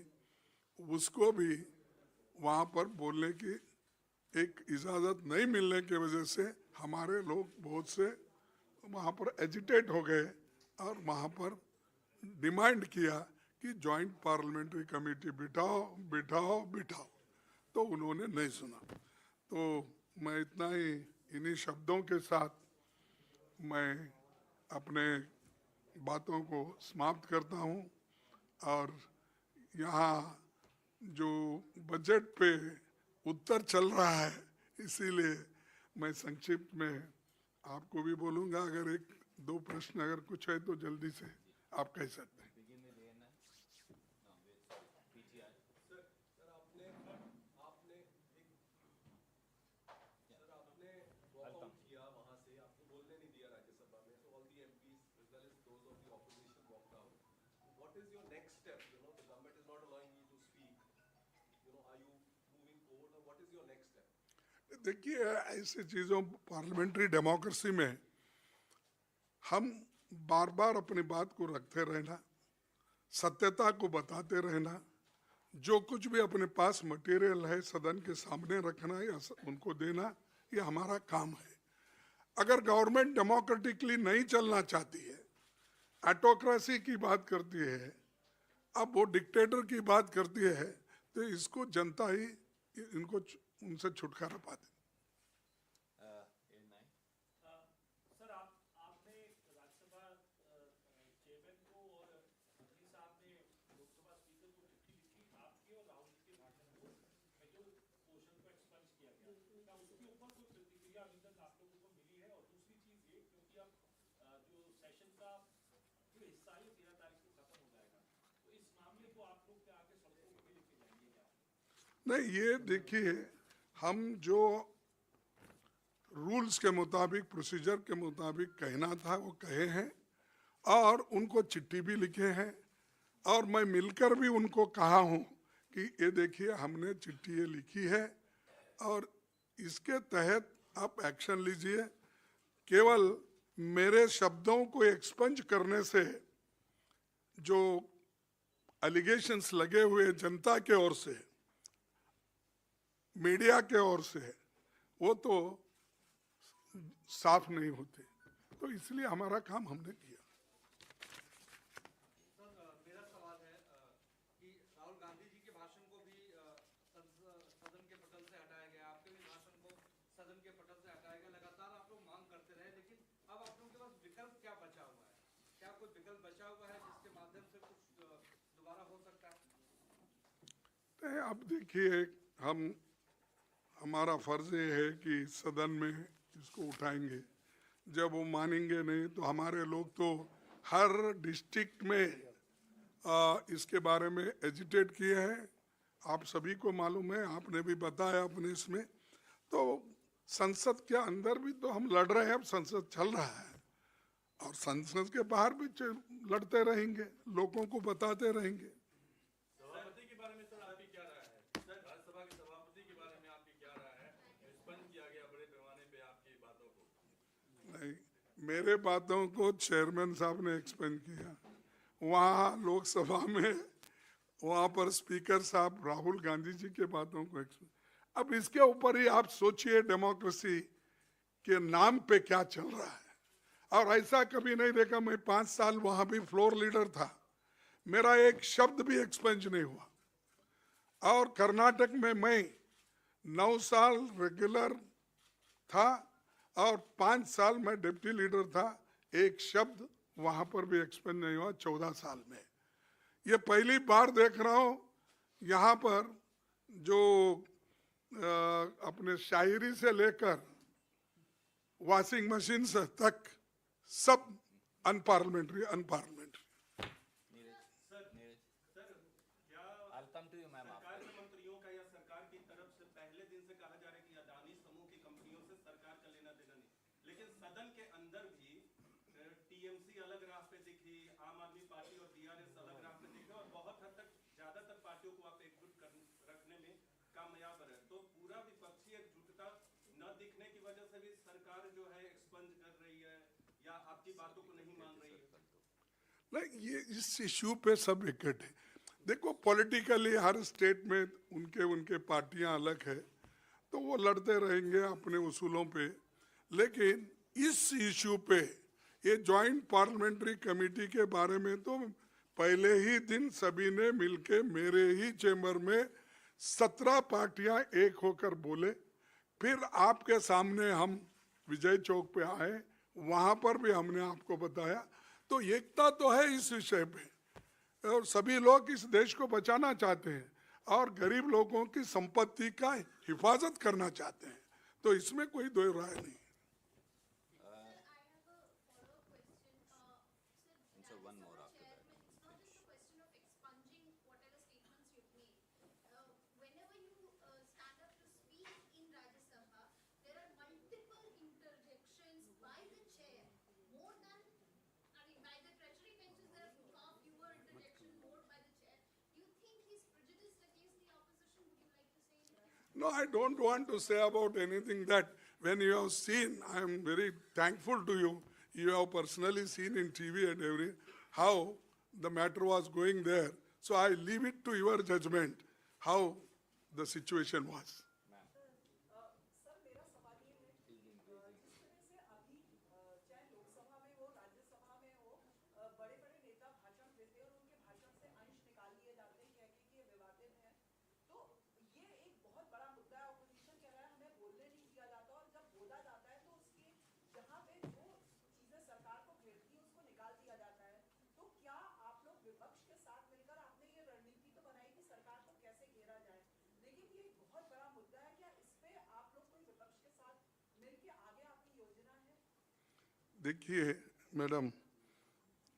उसको भी वहाँ पर बोलने की एक इजाज़त नहीं मिलने की वजह से हमारे लोग बहुत से वहाँ पर एजिटेट हो गए और वहाँ पर डिमांड किया कि जॉइंट पार्लियामेंट्री कमेटी बिठाओ बिठाओ बिठाओ, तो उन्होंने नहीं सुना। तो मैं इतना ही इन्हीं शब्दों के साथ मैं अपने बातों को समाप्त करता हूँ। और यहाँ जो बजट पे उत्तर चल रहा है, इसीलिए मैं संक्षिप्त में आपको भी बोलूँगा। अगर एक दो प्रश्न अगर कुछ है तो जल्दी से आप कह सकते हैं। देखिए, ऐसी चीज़ों पार्लियामेंट्री डेमोक्रेसी में हम बार बार अपनी बात को रखते रहना, सत्यता को बताते रहना, जो कुछ भी अपने पास मटेरियल है सदन के सामने रखना या उनको देना, ये हमारा काम है। अगर गवर्नमेंट डेमोक्रेटिकली नहीं चलना चाहती है, ऑटोक्रेसी की बात करती है, अब वो डिक्टेटर की बात करती है, तो इसको जनता ही इनको उनसे छुटकारा पाती। सर, आपने राज्यसभा चेयरमैन को और मंत्री साहब ने लोकसभा स्पीकर को चिट्ठी लिखी, आपके और राहुल जी के भाषण को जो क्वेश्चन को एक्सपंज किया गया, क्या उसके ऊपर कोई प्रतिक्रिया अभी तक आप लोगों को मिली है? और दूसरी चीज ये, क्योंकि अब जो सेशन का जो हिस्सा है 13 तारीख को खत्म हो जाएगा, तो इस मामले को आप लोग आगे सबको भी लेके जाएंगे क्या? नहीं, ये देखिए, हम जो रूल्स के मुताबिक, प्रोसीजर के मुताबिक कहना था वो कहे हैं, और उनको चिट्ठी भी लिखे हैं, और मैं मिलकर भी उनको कहा हूँ कि ये देखिए हमने चिट्ठी ये लिखी है और इसके तहत आप एक्शन लीजिए। केवल मेरे शब्दों को एक्सपंज करने से जो एलिगेशंस लगे हुए जनता के ओर से, मीडिया के ओर से, वो तो साफ नहीं होते। तो इसलिए हमारा काम हमने किया। सर, मेरा सवाल है कि राहुल गांधी मार्शल बचा हुआ है जिसके माध्यम से कुछ दोबारा हो सकता है? अब देखिए, हमारा फर्ज ये है कि सदन में इसको उठाएंगे। जब वो मानेंगे नहीं तो हमारे लोग तो हर डिस्ट्रिक्ट में इसके बारे में एजिटेट किए हैं। आप सभी को मालूम है, आपने भी बताया अपने इसमें। तो संसद के अंदर भी तो हम लड़ रहे हैं, अब संसद चल रहा है, और संसद के बाहर भी लड़ते रहेंगे, लोगों को बताते रहेंगे। सभापति के बारे में सर आपकी क्या राय है? सर राज्यसभा के सभापति के बारे में आपकी क्या राय है? रिस्पॉन्ड किया गया बड़े पैमाने पे आपकी बातों को। नहीं, मेरे बातों को चेयरमैन साहब ने एक्सप्लेन किया। वहाँ लोकसभा में वहाँ पर स्पीकर साहब राहुल गांधी जी के बातों को एक्सप्लेन। अब इसके ऊपर ही आप सोचिए डेमोक्रेसी के नाम पे क्या चल रहा है। और ऐसा कभी नहीं देखा। मैं 5 साल वहाँ भी फ्लोर लीडर था, मेरा एक शब्द भी एक्सपेंज नहीं हुआ। और कर्नाटक में मैं 9 साल रेगुलर था और 5 साल मैं डिप्टी लीडर था, एक शब्द वहां पर भी एक्सपेंज नहीं हुआ 14 साल में। ये पहली बार देख रहा हूं यहाँ पर जो अपने शायरी से लेकर वॉशिंग मशीन से तक सब अनपार्लियामेंट्री। सरकार के मंत्रियों का या सरकार की तरफ से पहले दिन से कहा जा रहा है कि अदानी समूह की कंपनियों से सरकार का लेना देना नहीं, लेकिन सदन के अंदर भी टीएमसी अलग राह पे दिखी, आम आदमी पार्टी और डीआरएस अलग राह पे दिखे, और बहुत हद तक ज्यादातर पार्टियों को आप एकजुट रखने में कामयाब रहे। तो पूरा विपक्षी एकजुटता न दिखने की वजह से भी सरकार जो है एक्सपंज कर रही है या आपकी बातों को नहीं मान रही है। नहीं, ये इस इश्यू पे सब इकट्ठे है। देखो, पॉलिटिकली हर स्टेट में उनके पार्टियां अलग है, तो वो लड़ते रहेंगे अपने उसूलों पे। लेकिन इस इश्यू पे ये जॉइंट पार्लियामेंट्री कमेटी के बारे में तो पहले ही दिन सभी ने मिलके मेरे ही चेंबर में 17 पार्टियां एक होकर बोले। फिर आपके सामने हम विजय चौक पे आए, वहां पर भी हमने आपको बताया। तो एकता तो है इस विषय पे, और सभी लोग इस देश को बचाना चाहते हैं और गरीब लोगों की संपत्ति का हिफाजत करना चाहते हैं। तो इसमें कोई दो राय नहीं। No, I don't want to say about anything that when you have seen, I am very thankful to you. You have personally seen in TV and how the matter was going there. So I leave it to your judgment how the situation was. Sir मेरा सवाल ये है जिस तरह से अभी चाहे लोकसभा में हो राज्यसभा में हो बड़े बड़े नेता भाषण देते हैं और उनके भाषण से अंश निकाल लिए जाते हैं कह के कि ये विवादित है। तो ये एक बहुत बड़ा मुद्दा है। ऑपोजिशन कह रहा है हमें बोलने नहीं दिया जाता, और जब बोला जाता है तो उसके जहाँ पे जो चीजें सरकार को घेरती है उसको निकाल दिया जाता है। तो क्या आप लोग विपक्ष के साथ मिलकर आपने ये रणनीति तो बनाई कि सरकार को कैसे घेरा जाए, लेकिन ये एक बहुत बड़ा मुद्दा है। क्या इस पे आप लोग कोई विपक्ष के साथ मिलके आगे आपकी योजना है? देखिए मैडम,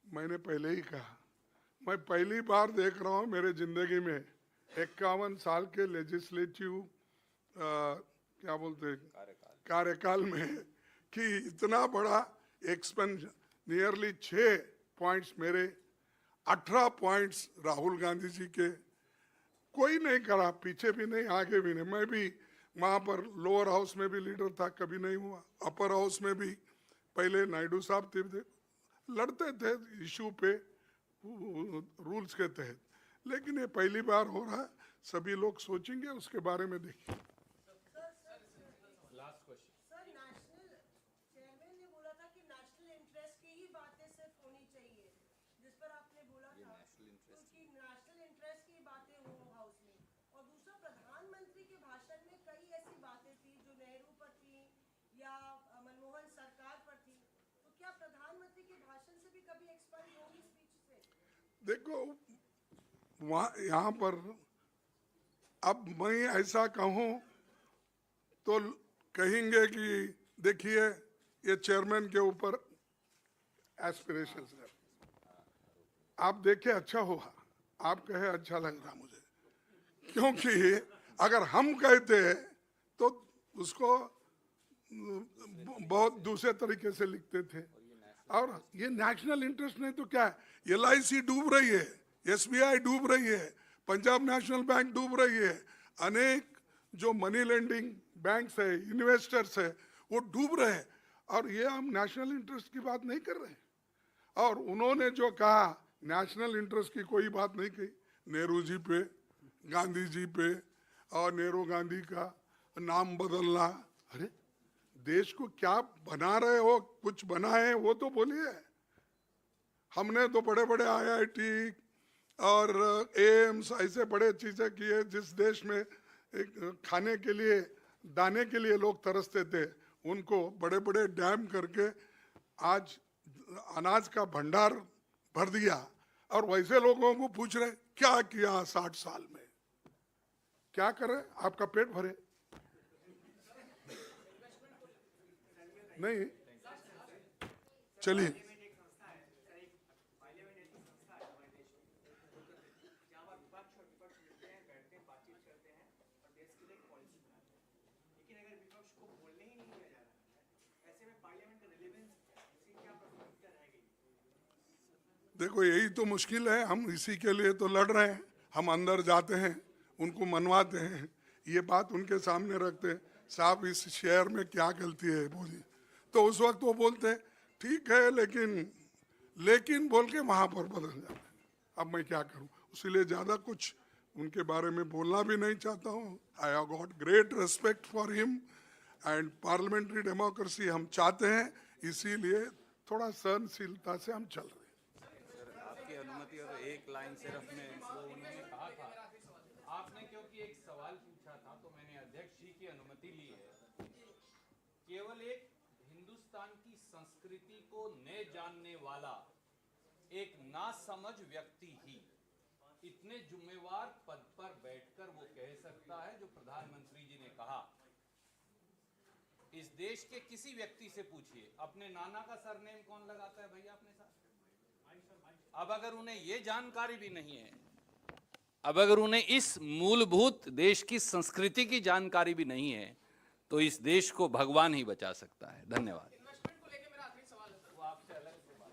मैंने पहले ही कहा, मैं पहली बार देख रहा हूँ मेरे जिंदगी में 51 साल के लेजिस्लेटिव क्या बोलते हैं कार्यकाल में कि इतना बड़ा एक्सपेंशन, नियरली 6 पॉइंट्स मेरे, 18 पॉइंट्स राहुल गांधी जी के, कोई नहीं करा, पीछे भी नहीं आगे भी नहीं। मैं भी वहाँ पर लोअर हाउस में भी लीडर था, कभी नहीं हुआ। अपर हाउस में भी पहले नायडू साहब थे, लड़ते थे इशू पे रूल्स के तहत। लेकिन ये पहली बार हो रहा है, सभी लोग सोचेंगे उसके बारे में। देखिए last question sir, national chairman ने बोला था कि नेशनल इंटरेस्ट की ही बातें सिर्फ होनी चाहिए, जिस पर आपने बोला था कि नेशनल इंटरेस्ट की बातें हो हाउस में। और दूसरा, प्रधानमंत्री के भाषण में कई ऐसी बातें थी जो नेहरू पर थी या मनमोहन सरकार पर थी। तो क्या प्रधानमंत्री के भाषण से भी कभी एक्सपेंड होगी देखो वहाँ यहाँ पर अब मैं ऐसा कहूँ तो कहेंगे कि देखिए ये चेयरमैन के ऊपर एस्पिरेशन है। आप देखे अच्छा हुआ, आप कहे अच्छा लग रहा मुझे, क्योंकि अगर हम कहते तो उसको बहुत दूसरे तरीके से लिखते थे। और ये नेशनल इंटरेस्ट नहीं तो क्या है, LIC डूब रही है, SBI डूब रही है, पंजाब नेशनल बैंक डूब रही है, अनेक जो मनी लेंडिंग बैंक्स है, इन्वेस्टर्स है, वो डूब रहे हैं। और ये हम नेशनल इंटरेस्ट की बात नहीं कर रहे हैं। और उन्होंने जो कहा नेशनल इंटरेस्ट की कोई बात नहीं कही, नेहरू जी पे, गांधी जी पे, और नेहरू गांधी का नाम बदलना। अरे देश को क्या बना रहे हो, कुछ बना है वो तो बोलिए। हमने तो बड़े बड़े IIT और AIIMS ऐसे बड़े चीजें किए जिस देश में एक खाने के लिए, दाने के लिए लोग तरसते थे, उनको बड़े बड़े डैम करके आज अनाज का भंडार भर दिया। और वैसे लोगों को पूछ रहे क्या किया 60 साल में, क्या करे, आपका पेट भरे? नहीं, चलिए। देखो यही तो मुश्किल है, हम इसी के लिए तो लड़ रहे हैं। हम अंदर जाते हैं, उनको मनवाते हैं, ये बात उनके सामने रखते हैं, साहब इस शहर में क्या गलती है बोलिए, तो उस वक्त वो बोलते हैं ठीक है लेकिन बोल के वहां पर बदल जाते हैं। अब मैं क्या करूं, इसीलिए ज्यादा कुछ उनके बारे में बोलना भी नहीं चाहता हूं। I have got great respect for him and parliamentary democracy हम चाहते हैं, इसीलिए थोड़ा सहनशीलता से हम चल रहे हैं। आपकी अनुमति हो तो एक लाइन सिर्फ में, वो उन्होंने कहा था, आपने क्योंकि एक सवाल पूछा था तो मैंने अध्यक्ष जी की अनुमति ली है। केवल एक हिंदुस्तान की संस्कृति को न जानने वाला एक नासमझ व्यक्ति ही इतने जुम्मेवार पद पर बैठकर वो कह सकता है जो प्रधानमंत्री जी ने कहा। इस देश के किसी व्यक्ति से पूछिए, अपने नाना का सरनेम कौन लगाता है भैया अपने साथ? अब अगर उन्हें ये जानकारी भी नहीं है, अब अगर उन्हें इस मूलभूत देश की संस्कृति की जानकारी भी नहीं है, तो इस देश को भगवान ही बचा सकता है। धन्यवाद। इन्वेस्टमेंट को लेकर मेरा आखिरी सवाल है सर। वो आपसे अलग से बात।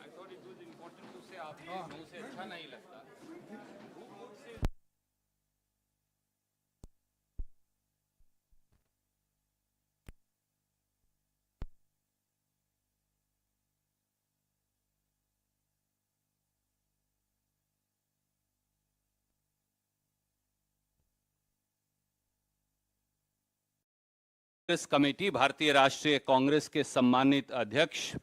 I thought it was important to say, आपके मुंह से अच्छा नहीं लगता। कांग्रेस कमेटी, भारतीय राष्ट्रीय कांग्रेस के सम्मानित अध्यक्ष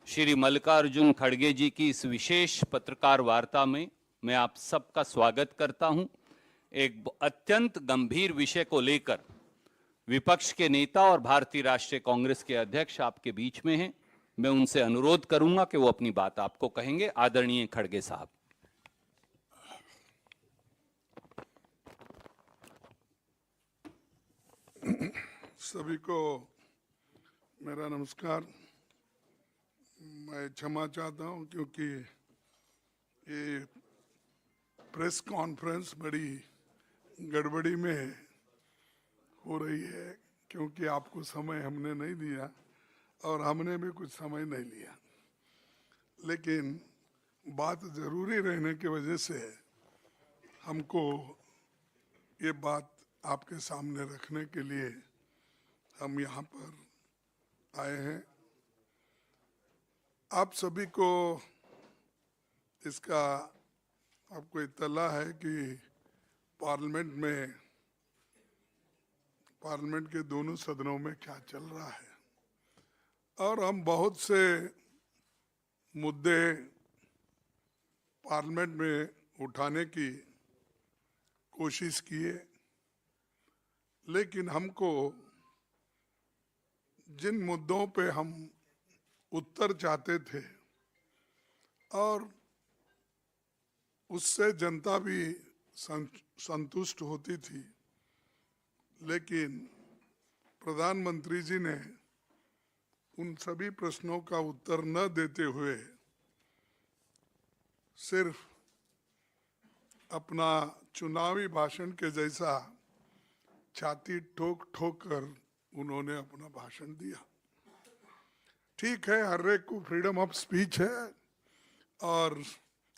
श्री मल्लिकार्जुन खड़गे जी की इस विशेष पत्रकार वार्ता में मैं आप सबका स्वागत करता हूं। एक अत्यंत गंभीर विषय को लेकर विपक्ष के नेता और भारतीय राष्ट्रीय कांग्रेस के अध्यक्ष आपके बीच में हैं। मैं उनसे अनुरोध करूंगा कि वो अपनी बात आपको कहेंगे। आदरणीय खड़गे साहब। सभी को मेरा नमस्कार। मैं क्षमा चाहता हूं क्योंकि ये प्रेस कॉन्फ्रेंस बड़ी गड़बड़ी में हो रही है, क्योंकि आपको समय हमने नहीं दिया और हमने भी कुछ समय नहीं लिया, लेकिन बात ज़रूरी रहने की वजह से हमको ये बात आपके सामने रखने के लिए हम यहाँ पर आए हैं। आप सभी को इसका आपको इत्तला है कि पार्लियामेंट के दोनों सदनों में क्या चल रहा है, और हम बहुत से मुद्दे पार्लियामेंट में उठाने की कोशिश किए, लेकिन हमको जिन मुद्दों पे हम उत्तर चाहते थे और उससे जनता भी संतुष्ट होती थी, लेकिन प्रधानमंत्री जी ने उन सभी प्रश्नों का उत्तर न देते हुए सिर्फ अपना चुनावी भाषण के जैसा छाती ठोक ठोक कर उन्होंने अपना भाषण दिया। ठीक है, हर एक को फ्रीडम ऑफ स्पीच है और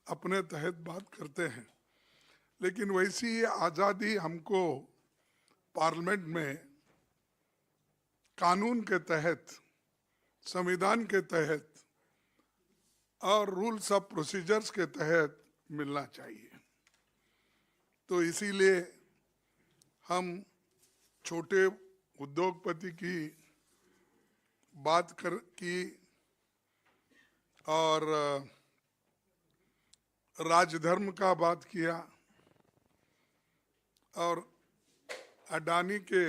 अपने तहत बात करते हैं, लेकिन वैसी आज़ादी हमको पार्लियामेंट में कानून के तहत, संविधान के तहत और रूल्स ऑफ प्रोसीजर्स के तहत मिलना चाहिए। तो इसीलिए हम छोटे उद्योगपति की बात की और राजधर्म का बात किया और अडानी के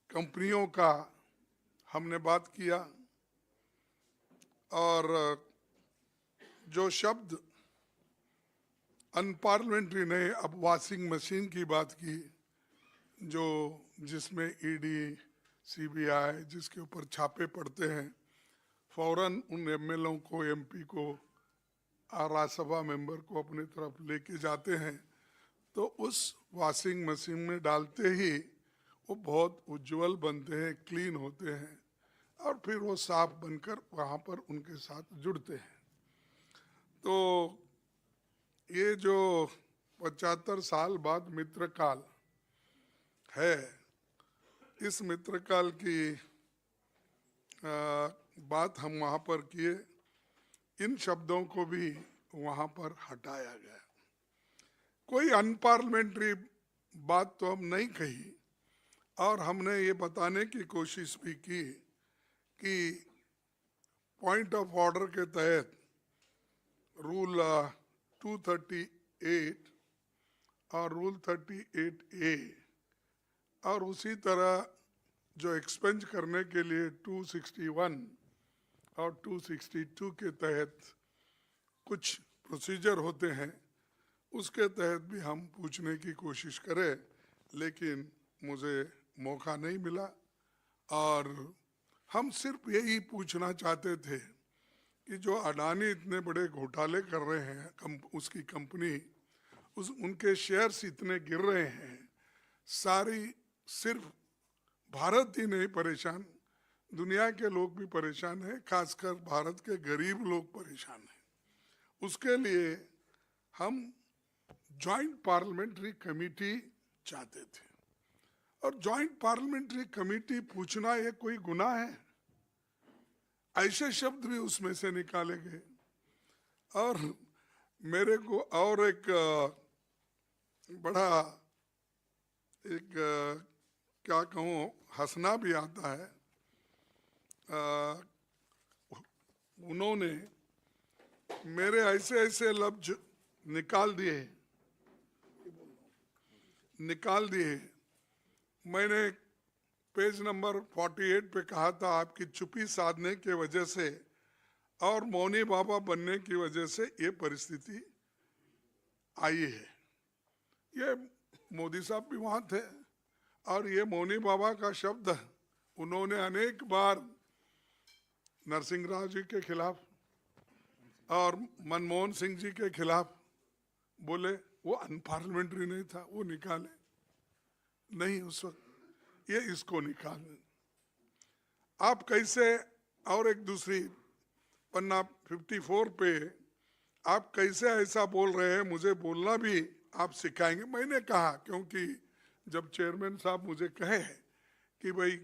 कंपनियों का हमने बात किया और जो शब्द अनपार्लियामेंट्री ने अब वॉशिंग मशीन की बात की, जो जिसमें ईडी सीबीआई जिसके ऊपर छापे पड़ते हैं, फौरन उन एमएलओ को, एमपी को, राज्यसभा मेंबर को अपनी तरफ लेके जाते हैं, तो उस वॉशिंग मशीन में डालते ही वो बहुत उज्जवल बनते हैं, क्लीन होते हैं और फिर वो साफ बनकर वहाँ पर उनके साथ जुड़ते हैं। तो ये जो 75 साल बाद मित्रकाल है, इस मित्रकाल की बात हम वहाँ पर किए, इन शब्दों को भी वहाँ पर हटाया गया। कोई अनपार्लियामेंट्री बात तो हम नहीं कही और हमने ये बताने की कोशिश भी की कि पॉइंट ऑफ ऑर्डर के तहत रूल 238 और रूल 38A और उसी तरह जो एक्सपेंज करने के लिए 261 और 262 के तहत कुछ प्रोसीजर होते हैं, उसके तहत भी हम पूछने की कोशिश करें, लेकिन मुझे मौका नहीं मिला। और हम सिर्फ यही पूछना चाहते थे कि जो अडानी इतने बड़े घोटाले कर रहे हैं, उसकी कंपनी, उनके शेयर्स इतने गिर रहे हैं, सारी सिर्फ भारत ही नहीं परेशान, दुनिया के लोग भी परेशान हैं, खासकर भारत के गरीब लोग परेशान हैं। उसके लिए हम जॉइंट पार्लियामेंट्री कमेटी चाहते थे और जॉइंट पार्लियामेंट्री कमेटी पूछना ये कोई गुनाह है? ऐसे शब्द भी उसमें से निकाले गए। और मेरे को और एक बड़ा क्या कहूँ, हंसना भी आता है। उन्होंने मेरे ऐसे ऐसे लफ्ज निकाल दिए। मैंने पेज नंबर 48 पे कहा था, आपकी चुप्पी साधने के वजह से और मौनी बाबा बनने की वजह से ये परिस्थिति आई है। ये मोदी साहब भी वहाँ थे और ये मौनी बाबा का शब्द उन्होंने अनेक बार नरसिंह राव जी के खिलाफ और मनमोहन सिंह जी के खिलाफ बोले। वो अनपार्लियामेंट्री नहीं था, वो निकाले नहीं उस वक्त, ये इसको निकाले। आप कैसे, और एक दूसरी पन्ना 54 पे आप कैसे ऐसा बोल रहे हैं, मुझे बोलना भी आप सिखाएंगे? मैंने कहा, क्योंकि जब चेयरमैन साहब मुझे कहे कि भाई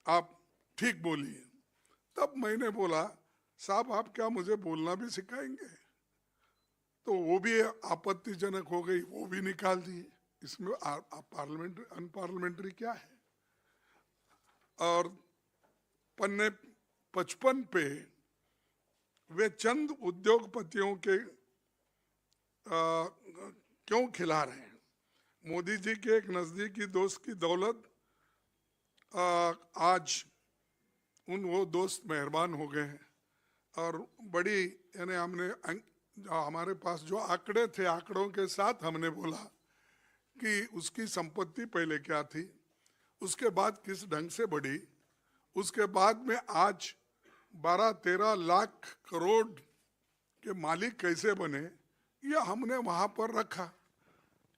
आप ठीक बोलिए, तब मैंने बोला, साहब आप क्या मुझे बोलना भी सिखाएंगे? तो वो भी आपत्तिजनक हो गई, वो भी निकाल दिए। इसमें पार्लियामेंट्री अनपार्लियामेंट्री क्या है? और पन्ने 55 पे वे चंद उद्योगपतियों के क्यों खिला रहे हैं? मोदी जी के एक नजदीकी दोस्त की दौलत आज वो दोस्त मेहरबान हो गए हैं और बड़ी यानी हमने हमारे पास जो आंकड़े थे, आंकड़ों के साथ हमने बोला कि उसकी संपत्ति पहले क्या थी, उसके बाद किस ढंग से बढ़ी, उसके बाद में आज 12-13 लाख करोड़ के मालिक कैसे बने, यह हमने वहां पर रखा।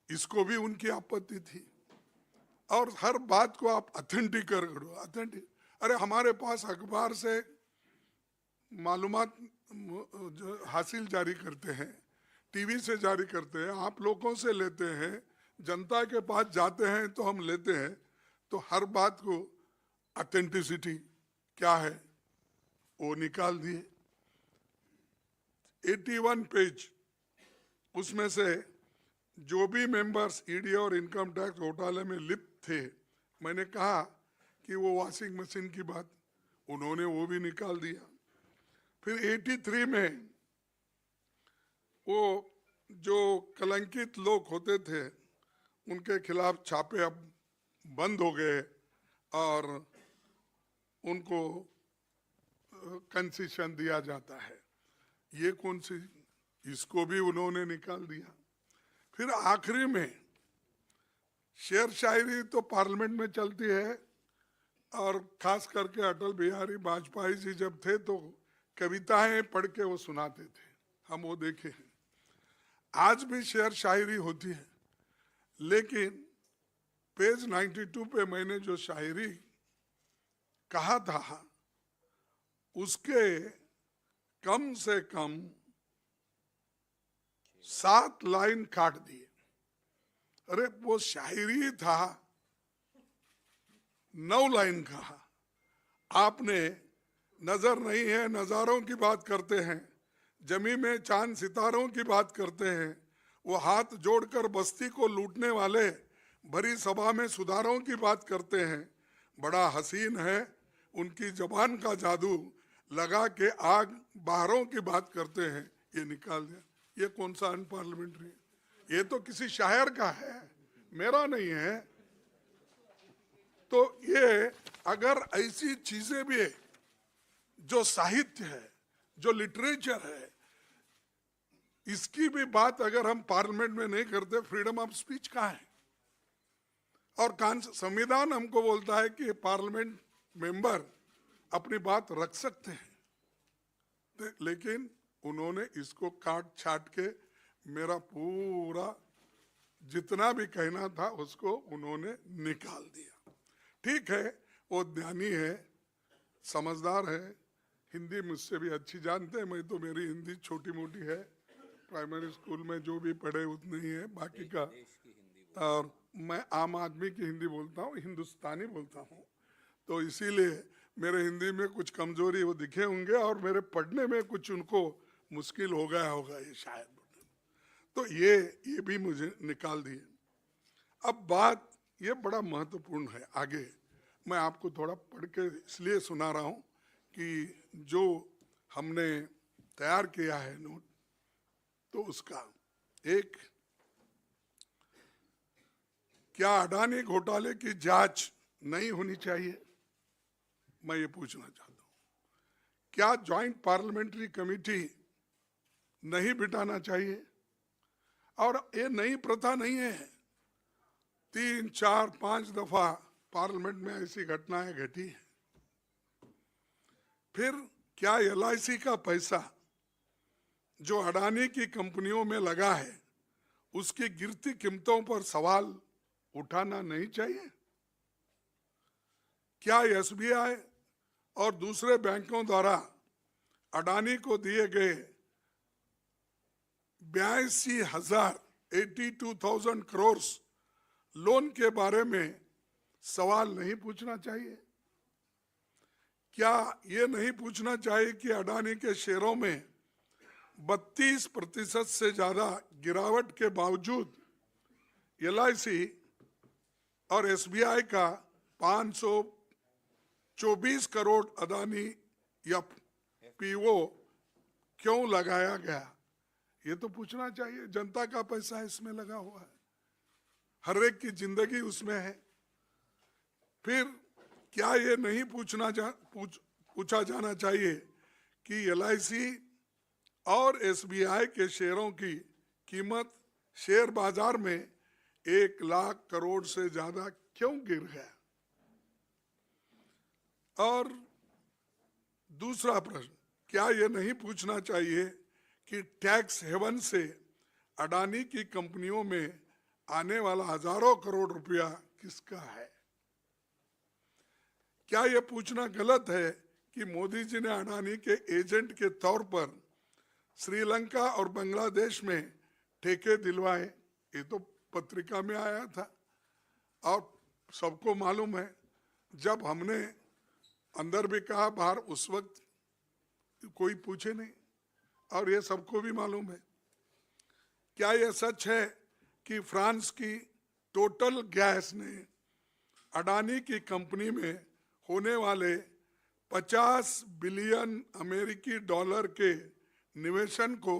इसको भी उनकी आपत्ति थी और हर बात को आप ऑथेंटिक करो, ऑथेंटिक। अरे हमारे पास अखबार से मालूमात हासिल जारी करते हैं, टीवी से जारी करते हैं, आप लोगों से लेते हैं, जनता के पास जाते हैं तो हम लेते हैं। तो हर बात को ऑथेंटिसिटी क्या है वो निकाल दिए। 81 पेज, उसमें से जो भी मेंबर्स ईडी और इनकम टैक्स घोटाले में लिप्त थे, मैंने कहा कि वो वॉशिंग मशीन की बात, उन्होंने वो भी निकाल दिया। फिर 83 में वो जो कलंकित लोग होते थे उनके खिलाफ छापे अब बंद हो गए और उनको कंसेशन दिया जाता है। ये कौन सी, इसको भी उन्होंने निकाल दिया। फिर आखिरी में शेर शायरी तो पार्लियामेंट में चलती है और खास करके अटल बिहारी वाजपेयी जी जब थे तो कविताएं पढ़ के वो सुनाते थे, हम वो देखे हैं। आज भी शेर शायरी होती है, लेकिन पेज 92 पे मैंने जो शायरी कहा था उसके कम से कम 7 लाइन काट दिए। अरे वो शायरी था, 9 लाइन कहा। आपने नजर नहीं है, नजारों की बात करते हैं, जमी में चांद सितारों की बात करते हैं, वो हाथ जोड़कर बस्ती को लूटने वाले भरी सभा में सुधारों की बात करते हैं। बड़ा हसीन है उनकी जबान का जादू, लगा के आग बाहरों की बात करते हैं। ये निकाल दिया। ये कौन सा अनपार्लियामेंट्री? ये तो किसी शायर का है, मेरा नहीं है। तो ये अगर ऐसी चीजें भी है जो साहित्य है, जो लिटरेचर है, इसकी भी बात अगर हम पार्लियामेंट में नहीं करते, फ्रीडम ऑफ स्पीच कहाँ है? और संविधान हमको बोलता है कि पार्लियामेंट मेंबर अपनी बात रख सकते हैं, लेकिन उन्होंने इसको काट छाट के मेरा पूरा जितना भी कहना था उसको उन्होंने निकाल दिया। ठीक है, वो ज्ञानी है, समझदार है, हिंदी मुझसे भी अच्छी जानते हैं। मैं तो, मेरी हिंदी छोटी मोटी है, प्राइमरी स्कूल में जो भी पढ़े उतनी ही है, बाकी का। और मैं आम आदमी की हिंदी बोलता हूँ, हिंदुस्तानी बोलता हूँ, तो इसीलिए मेरे हिंदी में कुछ कमजोरी वो दिखे होंगे और मेरे पढ़ने में कुछ उनको मुश्किल हो गया होगा ये शायद। तो ये भी मुझे निकाल दिए। अब बात ये बड़ा महत्वपूर्ण है। आगे मैं आपको थोड़ा पढ़ के इसलिए सुना रहा हूँ कि जो हमने तैयार किया है नोट, तो उसका एक, क्या अडानी घोटाले की जांच नहीं होनी चाहिए? मैं ये पूछना चाहता हूं। क्या ज्वाइंट पार्लियामेंट्री कमेटी नहीं बिठाना चाहिए? और ये नई प्रथा नहीं है, 3, 4, 5 दफा पार्लियामेंट में ऐसी घटनाएं घटी हैं। फिर क्या LIC का पैसा जो अडानी की कंपनियों में लगा है, उसकी गिरती कीमतों पर सवाल उठाना नहीं चाहिए? क्या SBI और दूसरे बैंकों द्वारा अडानी को दिए गए 82,000 करोड़ लोन के बारे में सवाल नहीं पूछना चाहिए? क्या ये नहीं पूछना चाहिए कि अडानी के शेयरों में 32% से ज्यादा गिरावट के बावजूद LIC और SBI का 524 करोड़ अडानी या PO क्यों लगाया गया? ये तो पूछना चाहिए। जनता का पैसा इसमें लगा हुआ है, हर एक की जिंदगी उसमें है। फिर क्या ये नहीं पूछा जाना चाहिए कि LIC और SBI के शेयरों की कीमत शेयर बाजार में 1 लाख करोड़ से ज्यादा क्यों गिर गया। और दूसरा प्रश्न, क्या यह नहीं पूछना चाहिए कि टैक्स हेवन से अडानी की कंपनियों में आने वाला हजारों करोड़ रुपया किसका है। क्या यह पूछना गलत है कि मोदी जी ने अडानी के एजेंट के तौर पर श्रीलंका और बांग्लादेश में ठेके दिलवाए। ये तो पत्रिका में आया था और सबको मालूम है। जब हमने अंदर भी कहा, बाहर उस वक्त कोई पूछे नहीं, और ये सबको भी मालूम है। क्या यह सच है कि फ्रांस की टोटल गैस ने अडानी की कंपनी में होने वाले 50 बिलियन अमेरिकी डॉलर के निवेशन को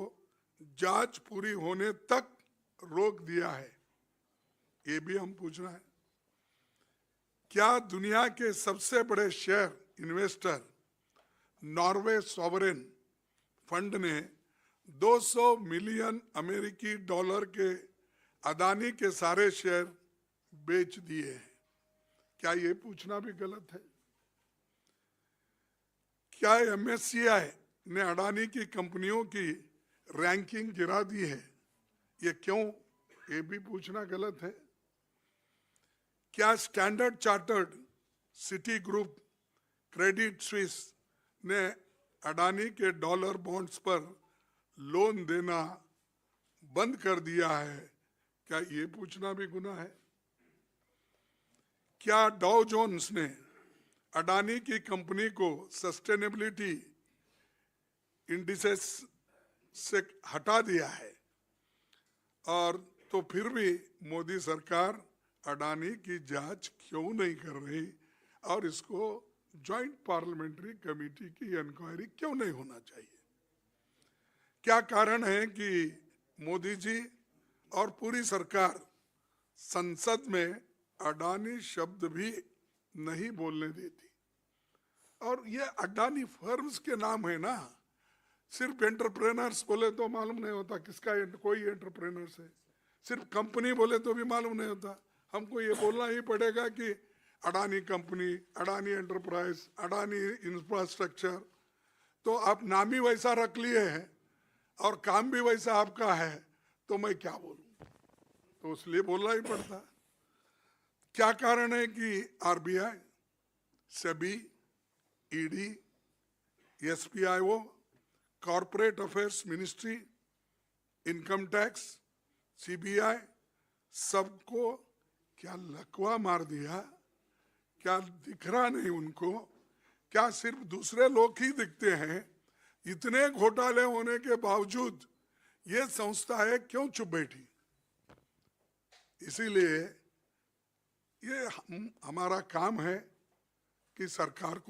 जांच पूरी होने तक रोक दिया है। ये भी हम पूछना है। क्या दुनिया के सबसे बड़े share investor Norway sovereign fund ने 200 मिलियन अमेरिकी डॉलर के अडानी के सारे शेयर बेच दिए हैं। क्या ये पूछना भी गलत है। क्या MSCI ने अडानी की कंपनियों की रैंकिंग गिरा दी है, ये क्यों, ये भी पूछना गलत है। क्या standard chartered, city group, Credit Suisse ने अडानी के डॉलर बॉन्ड्स पर लोन देना बंद कर दिया है, क्या ये पूछना भी गुनाह है। क्या डाउ जोन्स ने अडानी की कंपनी को सस्टेनेबिलिटी इंडिसेस से हटा दिया है, और तो फिर भी मोदी सरकार अडानी की जांच क्यों नहीं कर रही और इसको ज्वाइंट पार्लियामेंट्री कमेटी की इंक्वायरी क्यों नहीं होना चाहिए। क्या कारण है कि मोदी जी और पूरी सरकार संसद में अडानी शब्द भी नहीं बोलने देती। और ये अडानी फर्म्स के नाम है ना, सिर्फ एंटरप्रेनर्स बोले तो मालूम नहीं होता किसका कोई एंटरप्रेनर्स है, सिर्फ कंपनी बोले तो भी मालूम नहीं होता। हमको ये बोलना ही पड़ेगा कि Adani company, Adani enterprise, Adani infrastructure. तो आप नाम ही वैसा रख लिए हैं और काम भी वैसा आपका है, तो मैं क्या बोलूं, तो इसलिए बोलना ही पड़ता। क्या कारण है कि RBI, SEBI, ED, SPIO, corporate affairs ministry, income tax, CBI, सबको क्या लकवा मार दिया, क्या दिख रहा नहीं उनको, क्या सिर्फ दूसरे लोग ही दिखते हैं। इतने घोटाले होने के बावजूद ये संस्था है क्यों चुप बैठी। इसीलिए ये हमारा काम है कि सरकार को